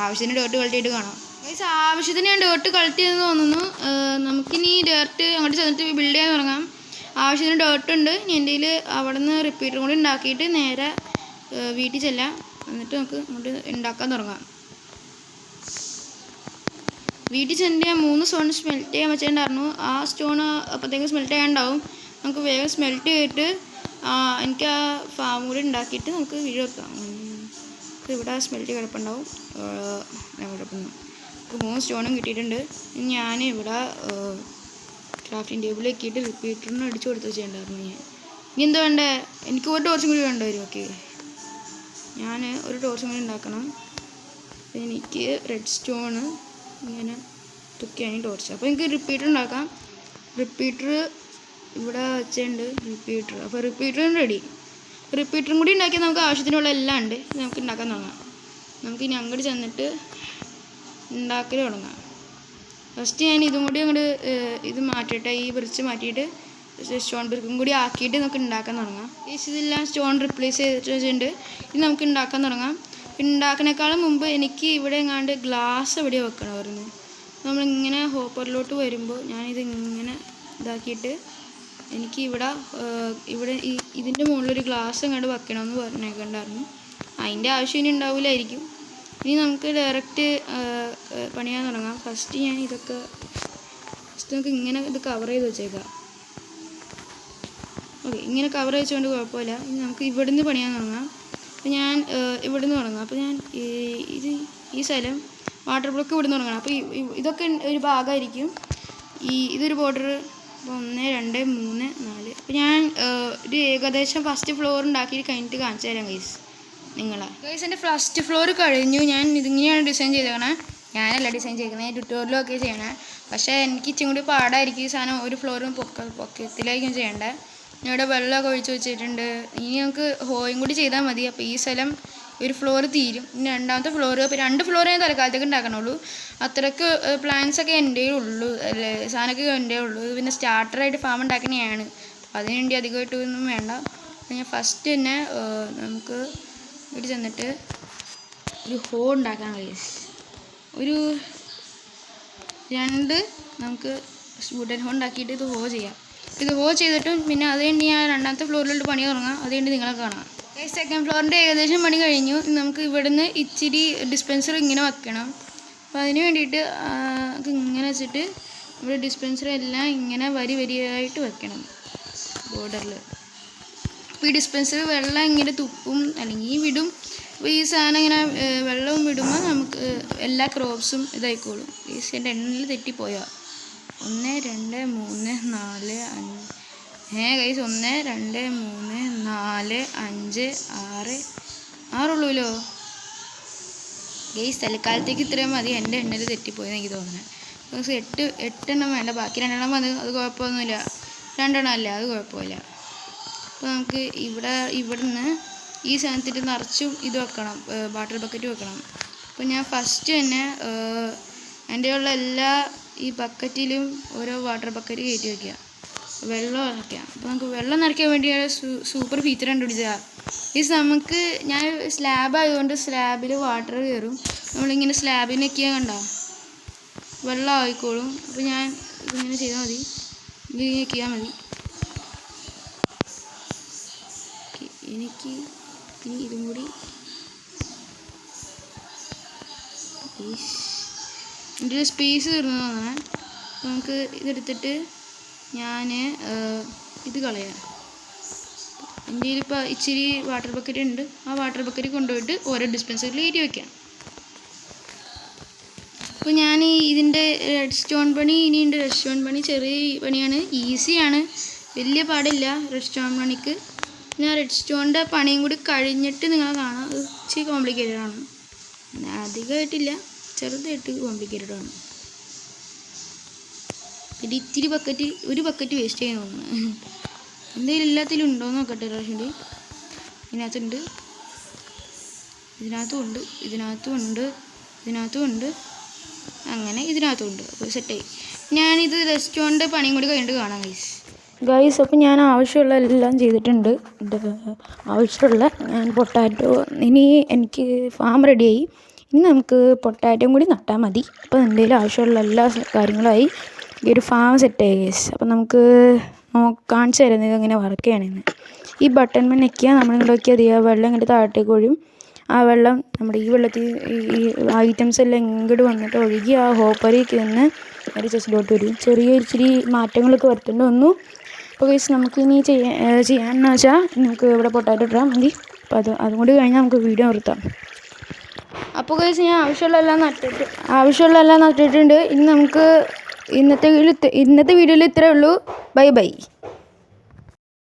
ആവശ്യത്തിന് ഡേർട്ട് കളത്തിയിട്ട് കാണാം. ഗൈസ് ആവശ്യത്തിന് ഞാൻ ഡേർട്ട് കളക്ട് ചെയ്തെന്ന് തോന്നുന്നു. നമുക്കിനി ഡേർട്ട് അങ്ങോട്ട് ചെന്നിട്ട് ബിൽഡ് ചെയ്യാൻ തുടങ്ങാം. ആവശ്യത്തിന് ഡേർട്ട് ഉണ്ട്. ഇനി എൻ്റെ കയ്യിൽ അവിടെ നിന്ന് റിപ്പീറ്ററും കൂടി ഉണ്ടാക്കിയിട്ട് നേരെ വീട്ടിൽ ചെല്ലാം. എന്നിട്ട് നമുക്ക് അങ്ങോട്ട് ഉണ്ടാക്കാൻ തുടങ്ങാം. വീട്ടിൽ ചെന്നിട്ട് ഞാൻ 3 സ്റ്റോൺ സ്മെൽറ്റ് ചെയ്യാൻ വെച്ചിട്ടുണ്ടായിരുന്നു. ആ സ്റ്റോൺ അപ്പോഴത്തേക്കും സ്മെൽറ്റ് ചെയ്യാനുണ്ടാവും. നമുക്ക് വേഗം സ്മെൽറ്റ് ചെയ്തിട്ട് എനിക്ക് ആ ഫാം കൂടി ഉണ്ടാക്കിയിട്ട് നമുക്ക് വീഡിയോ വെക്കാം. ഇവിടെ സ്മെൽറ്റ് കിടപ്പുണ്ടാവും. കിടപ്പുന്നു 3 സ്റ്റോണും കിട്ടിയിട്ടുണ്ട്. ഞാൻ ഇവിടെ ക്രാഫ്റ്റിംഗ് ടേബിളിൽ വെക്കിയിട്ട് റിപ്പീറ്ററിന് അടിച്ചു കൊടുത്ത് വെച്ചിട്ടുണ്ടായിരുന്നു. ഇനി എന്താ വേണ്ടേ? എനിക്ക് ഒരു ടോർച്ചും കൂടി വേണ്ട വരും. ഓക്കെ, ഞാൻ ഒരു ടോർച്ചും കൂടി ഉണ്ടാക്കണം. എനിക്ക് റെഡ് സ്റ്റോണ് ഇങ്ങനെ തുക്കിയാണ് ടോർച്ച്. അപ്പോൾ എനിക്ക് റിപ്പീറ്റർ ഉണ്ടാക്കാം. റിപ്പീറ്റർ ഇവിടെ വെച്ചിട്ടുണ്ട്. അപ്പോൾ റിപ്പീറ്ററും റെഡി. റിപ്പീറ്ററും കൂടി ഉണ്ടാക്കിയാൽ നമുക്ക് ആവശ്യത്തിനുള്ള എല്ലാം ഉണ്ട്. നമുക്ക് ഉണ്ടാക്കാൻ തുടങ്ങാം. നമുക്ക് ഇനി അങ്ങോട്ട് ചെന്നിട്ട് ഉണ്ടാക്കൽ തുടങ്ങാം. ഫസ്റ്റ് ഞാൻ ഇതും കൂടി അങ്ങോട്ട് ഇത് മാറ്റിയിട്ട് ഈ ബ്രിച്ച് മാറ്റിയിട്ട് സ്റ്റോൺ ബ്രിക്കും കൂടി ആക്കിയിട്ട് നമുക്ക് ഉണ്ടാക്കാൻ തുടങ്ങാം. ഇതെല്ലാം സ്റ്റോൺ റിപ്ലേസ് ചെയ്തിട്ടുണ്ട്. ഇത് നമുക്ക് ഉണ്ടാക്കാൻ തുടങ്ങാം. ഉണ്ടാക്കുന്നേക്കാളും മുമ്പ് എനിക്ക് ഇവിടെ എങ്ങാണ്ട് ഗ്ലാസ് എവിടെ വെക്കണമായിരുന്നു. നമ്മളിങ്ങനെ ഹോപ്പറിലോട്ട് വരുമ്പോൾ ഞാനിത് ഇങ്ങനെ ഇതാക്കിയിട്ട് എനിക്ക് ഇവിടെ ഇതിൻ്റെ മുകളിലൊരു ഗ്ലാസ് എങ്ങാണ്ട് വെക്കണമെന്ന് പറഞ്ഞേക്കണ്ടായിരുന്നു. അതിൻ്റെ ആവശ്യം ഇനി ഉണ്ടാവില്ലായിരിക്കും. ഇനി നമുക്ക് ഡയറക്റ്റ് പണിയാൻ തുടങ്ങാം. ഫസ്റ്റ് നമുക്ക് ഇങ്ങനെ ഇത് കവർ ചെയ്ത് വെച്ചേക്കാം. ഓക്കെ, ഇങ്ങനെ കവർ വെച്ചുകൊണ്ട് കുഴപ്പമില്ല. ഇനി നമുക്ക് ഇവിടുന്ന് പണിയാൻ തുടങ്ങാം. അപ്പോൾ ഞാൻ ഇവിടുന്ന് തുടങ്ങാം. അപ്പോൾ ഞാൻ ഈ സ്ഥലം വാട്ടർ ബ്ലോക്ക് ഇവിടുന്ന് തുടങ്ങണം. അപ്പോൾ ഇതൊക്കെ ഒരു ഭാഗമായിരിക്കും. ഇതൊരു ബോർഡർ. അപ്പോൾ 1 2 3 4. അപ്പോൾ ഞാൻ ഒരു ഏകദേശം ഫസ്റ്റ് ഫ്ലോർ ഉണ്ടാക്കിയിട്ട് കഴിഞ്ഞിട്ട് കാണിച്ചു തരാം ഗൈസ് നിങ്ങളെ. ഗൈസ് എൻ്റെ ഫസ്റ്റ് ഫ്ലോർ കഴിഞ്ഞു. ഞാൻ ഇതിങ്ങനെയാണ് ഡിസൈൻ ചെയ്തേക്കണേ. ഞാനല്ല ഡിസൈൻ ചെയ്തേക്കണേ, ട്യൂട്ടോറിയലൊക്കെ ചെയ്യണേ. പക്ഷേ എനിക്ക് ഇച്ചിരി കൂടി പാടായിരിക്കും ഈ സാധനം. ഒരു ഫ്ലോറും പൊക്കത്തിലായിരിക്കും ചെയ്യേണ്ടത്. ഇവിടെ വെള്ളമൊക്കെ ഒഴിച്ച് വെച്ചിട്ടുണ്ട്. ഇനി നമുക്ക് ഹോയും കൂടി ചെയ്താൽ മതി. അപ്പോൾ ഈ സ്ഥലം ഒരു ഫ്ലോർ തീരും. ഇനി രണ്ടാമത്തെ ഫ്ലോർ. അപ്പോൾ 2 ഫ്ലോർ ഞാൻ തൽക്കാലത്തേക്ക് ഉണ്ടാക്കണുള്ളൂ. അത്രയ്ക്ക് പ്ലാൻസൊക്കെ എൻ്റെ ഉള്ളൂ, സാധനമൊക്കെ എൻ്റെ ഉള്ളൂ. പിന്നെ സ്റ്റാർട്ടറായിട്ട് ഫാം ഉണ്ടാക്കണതാണ്. അതിന് വേണ്ടി അധികമായിട്ടൊന്നും വേണ്ട. അപ്പോൾ ഞാൻ ഫസ്റ്റ് തന്നെ നമുക്ക് ഇവിടെ ചെന്നിട്ട് ഒരു ഹോ ഉണ്ടാക്കാൻ കഴിയും. ഒരു 2 നമുക്ക് വുഡൻ ഹോ ഉണ്ടാക്കിയിട്ട് ഇത് ഹോ ചെയ്യാം. ഇത് ഹോ ചെയ്തിട്ടും പിന്നെ അത് കഴിഞ്ഞ് ഞാൻ രണ്ടാമത്തെ ഫ്ലോറിലോട്ട് പണി തുടങ്ങാം. അത് കഴിഞ്ഞ് നിങ്ങളെ കാണാം. സെക്കൻഡ് ഫ്ലോറിൻ്റെ ഏകദേശം പണി കഴിഞ്ഞു. നമുക്ക് ഇവിടുന്ന് ഇച്ചിരി ഡിസ്പെൻസർ ഇങ്ങനെ വെക്കണം. അപ്പോൾ അതിന് വേണ്ടിയിട്ട് ഇങ്ങനെ വെച്ചിട്ട് ഇവിടെ ഡിസ്പെൻസർ എല്ലാം ഇങ്ങനെ വരിയായിട്ട് വെക്കണം ബോർഡറിൽ. അപ്പോൾ ഈ ഡിസ്പെൻസർ വെള്ളം ഇങ്ങനെ തുപ്പും അല്ലെങ്കിൽ വിടും. അപ്പോൾ ഈ സാധനം ഇങ്ങനെ വെള്ളവും വിടുമ്പോൾ നമുക്ക് എല്ലാ ക്രോപ്സും ഇതായിക്കോളും. എൻ്റെ എണ്ണയിൽ തെറ്റിപ്പോയാൽ 1 2 3 4 5 ഗൈസ് 1 2 3 4 5 6 ഉള്ളൂല്ലോ ഗൈസ്. തൽക്കാലത്തേക്ക് ഇത്രയും മതി. എൻ്റെ എണ്ണയിൽ തെറ്റിപ്പോയെന്ന് എനിക്ക് തോന്നുന്നത്. 8 എണ്ണം വേണ്ട, ബാക്കി 2 എണ്ണം മതി. അത് കുഴപ്പമൊന്നുമില്ല. 2 എണ്ണം അല്ല, അത് കുഴപ്പമില്ല. അപ്പോൾ നമുക്ക് ഇവിടുന്ന് ഈ സാധനത്തിട്ട് നിറച്ചും ഇത് വെക്കണം, വാട്ടർ ബക്കറ്റ് വെക്കണം. അപ്പോൾ ഞാൻ ഫസ്റ്റ് തന്നെ എൻ്റെ ഉള്ള എല്ലാ ഈ ബക്കറ്റിലും ഓരോ വാട്ടർ ബക്കറ്റ് കയറ്റി വയ്ക്കുക, വെള്ളം നിറയ്ക്കാം. അപ്പോൾ നമുക്ക് വെള്ളം നിറയ്ക്കാൻ വേണ്ടിയാണ് സൂപ്പർ ഫീച്ചർ കണ്ടുപിടിച്ചതാണ്. നമുക്ക് ഞാൻ സ്ലാബ് ആയതുകൊണ്ട് സ്ലാബിൽ വാട്ടർ കയറും. നമ്മളിങ്ങനെ സ്ലാബിനൊക്കെ കണ്ടോ വെള്ളം ആയിക്കോളും. അപ്പോൾ ഞാൻ ഇതിങ്ങനെ ചെയ്താൽ മതി, ഇങ്ങനെ വയ്ക്കിയാൽ മതി. എനിക്ക് ഇനി ഇതും കൂടി എൻ്റെ സ്പേസ് തീർന്നതാണ്. അപ്പോൾ നമുക്ക് ഇതെടുത്തിട്ട് ഞാൻ ഇത് കളയാം. എൻ്റെ കയ്യിലിപ്പോൾ ഇച്ചിരി വാട്ടർ ബക്കറ്റ് ഉണ്ട്. ആ വാട്ടർ ബക്കറ്റ് കൊണ്ടുപോയിട്ട് ഓരോ ഡിസ്പെൻസറിൽ കയറ്റി വയ്ക്കാം. അപ്പോൾ ഞാൻ ഇതിൻ്റെ റെഡ് സ്റ്റോൺ പണി ഇനിയുണ്ട്. റെഡ് സ്റ്റോൺ പണി ചെറിയ പണിയാണ്, ഈസിയാണ്, വലിയ പാടില്ല റെഡ് സ്റ്റോൺ പണിക്ക്. ഞാൻ റെഡ് സ്റ്റോണിൻ്റെ പണിയും കൂടി കഴിഞ്ഞിട്ട് നിങ്ങളെ കാണാം. അത് ഇച്ചിരി കോംപ്ലിക്കേറ്റഡ് ആണ്, അധികമായിട്ടില്ല, ചെറുതായിട്ട് കോംപ്ലിക്കേറ്റഡ് ആണ്. പിന്നെ ഇത്തിരി ഒരു ബക്കറ്റ് വേസ്റ്റ് ചെയ്യാൻ തോന്നുന്നു. എന്തെങ്കിലും എല്ലാത്തിലും ഉണ്ടോയെന്ന് നോക്കട്ടെ. പ്രാവശ്യം ഇതിനകത്തുണ്ട്, ഇതിനകത്തും ഉണ്ട്, അങ്ങനെ ഇതിനകത്തും ഉണ്ട്. അപ്പോൾ സെറ്റായി. ഞാനിത് റെസ്റ്റോറൻറ്റ് പണിയും കൂടി കഴിഞ്ഞിട്ട് കാണാം ഗൈസ്. അപ്പോൾ ഞാൻ ആവശ്യമുള്ള എല്ലാം ചെയ്തിട്ടുണ്ട്. ആവശ്യമുള്ള ഞാൻ പൊട്ടാറ്റോ, ഇനി എനിക്ക് ഫാം റെഡിയായി. ഇനി നമുക്ക് പൊട്ടാറ്റോയും കൂടി നട്ടാൽ മതി. അപ്പോൾ എന്തെങ്കിലും ആവശ്യമുള്ള എല്ലാ കാര്യങ്ങളുമായി ഈ ഒരു ഫാം സെറ്റായി ഗൈസ്. അപ്പോൾ നമുക്ക് കാണിച്ചു തരാം ഇതെങ്ങനെ വർക്ക് ചെയ്യണമെന്ന്. ഈ ബട്ടൺ ഞെക്കിയ നമ്മളിങ്ങോട്ട് നോക്കിയാൽ മതി, ആ വെള്ളം ഇങ്ങോട്ട് താഴത്തേക്ക് ഒഴുകും. ആ വെള്ളം നമ്മുടെ ഈ വെള്ളത്തിൽ ഈ ഐറ്റംസ് എല്ലാം ഇങ്ങോട്ട് വന്നിട്ട് ഒഴുകി ആ ഹോപ്പറിലേക്ക് നിന്ന് ഒരു ചെസ്റ്റിലോട്ട് വരും. ഇച്ചിരി മാറ്റങ്ങളൊക്കെ വരുത്തേണ്ടി വന്നു. അപ്പോൾ ഗൈസ് നമുക്കിനി ചെയ്യാമെന്ന് വെച്ചാൽ നമുക്ക് ഇവിടെ പൊട്ടാറ്റോ ഇട്ടാൽ മതി. അപ്പോൾ അതും കൂടി കഴിഞ്ഞാൽ നമുക്ക് വീഡിയോ നിർത്താം. അപ്പോൾ ഗൈസ് ഞാൻ ആവശ്യമുള്ള എല്ലാം നട്ടിട്ടുണ്ട്. ഇനി നമുക്ക് ഇന്നത്തെ വീഡിയോയിൽ ഇത്രയേ ഉള്ളൂ. ബൈ.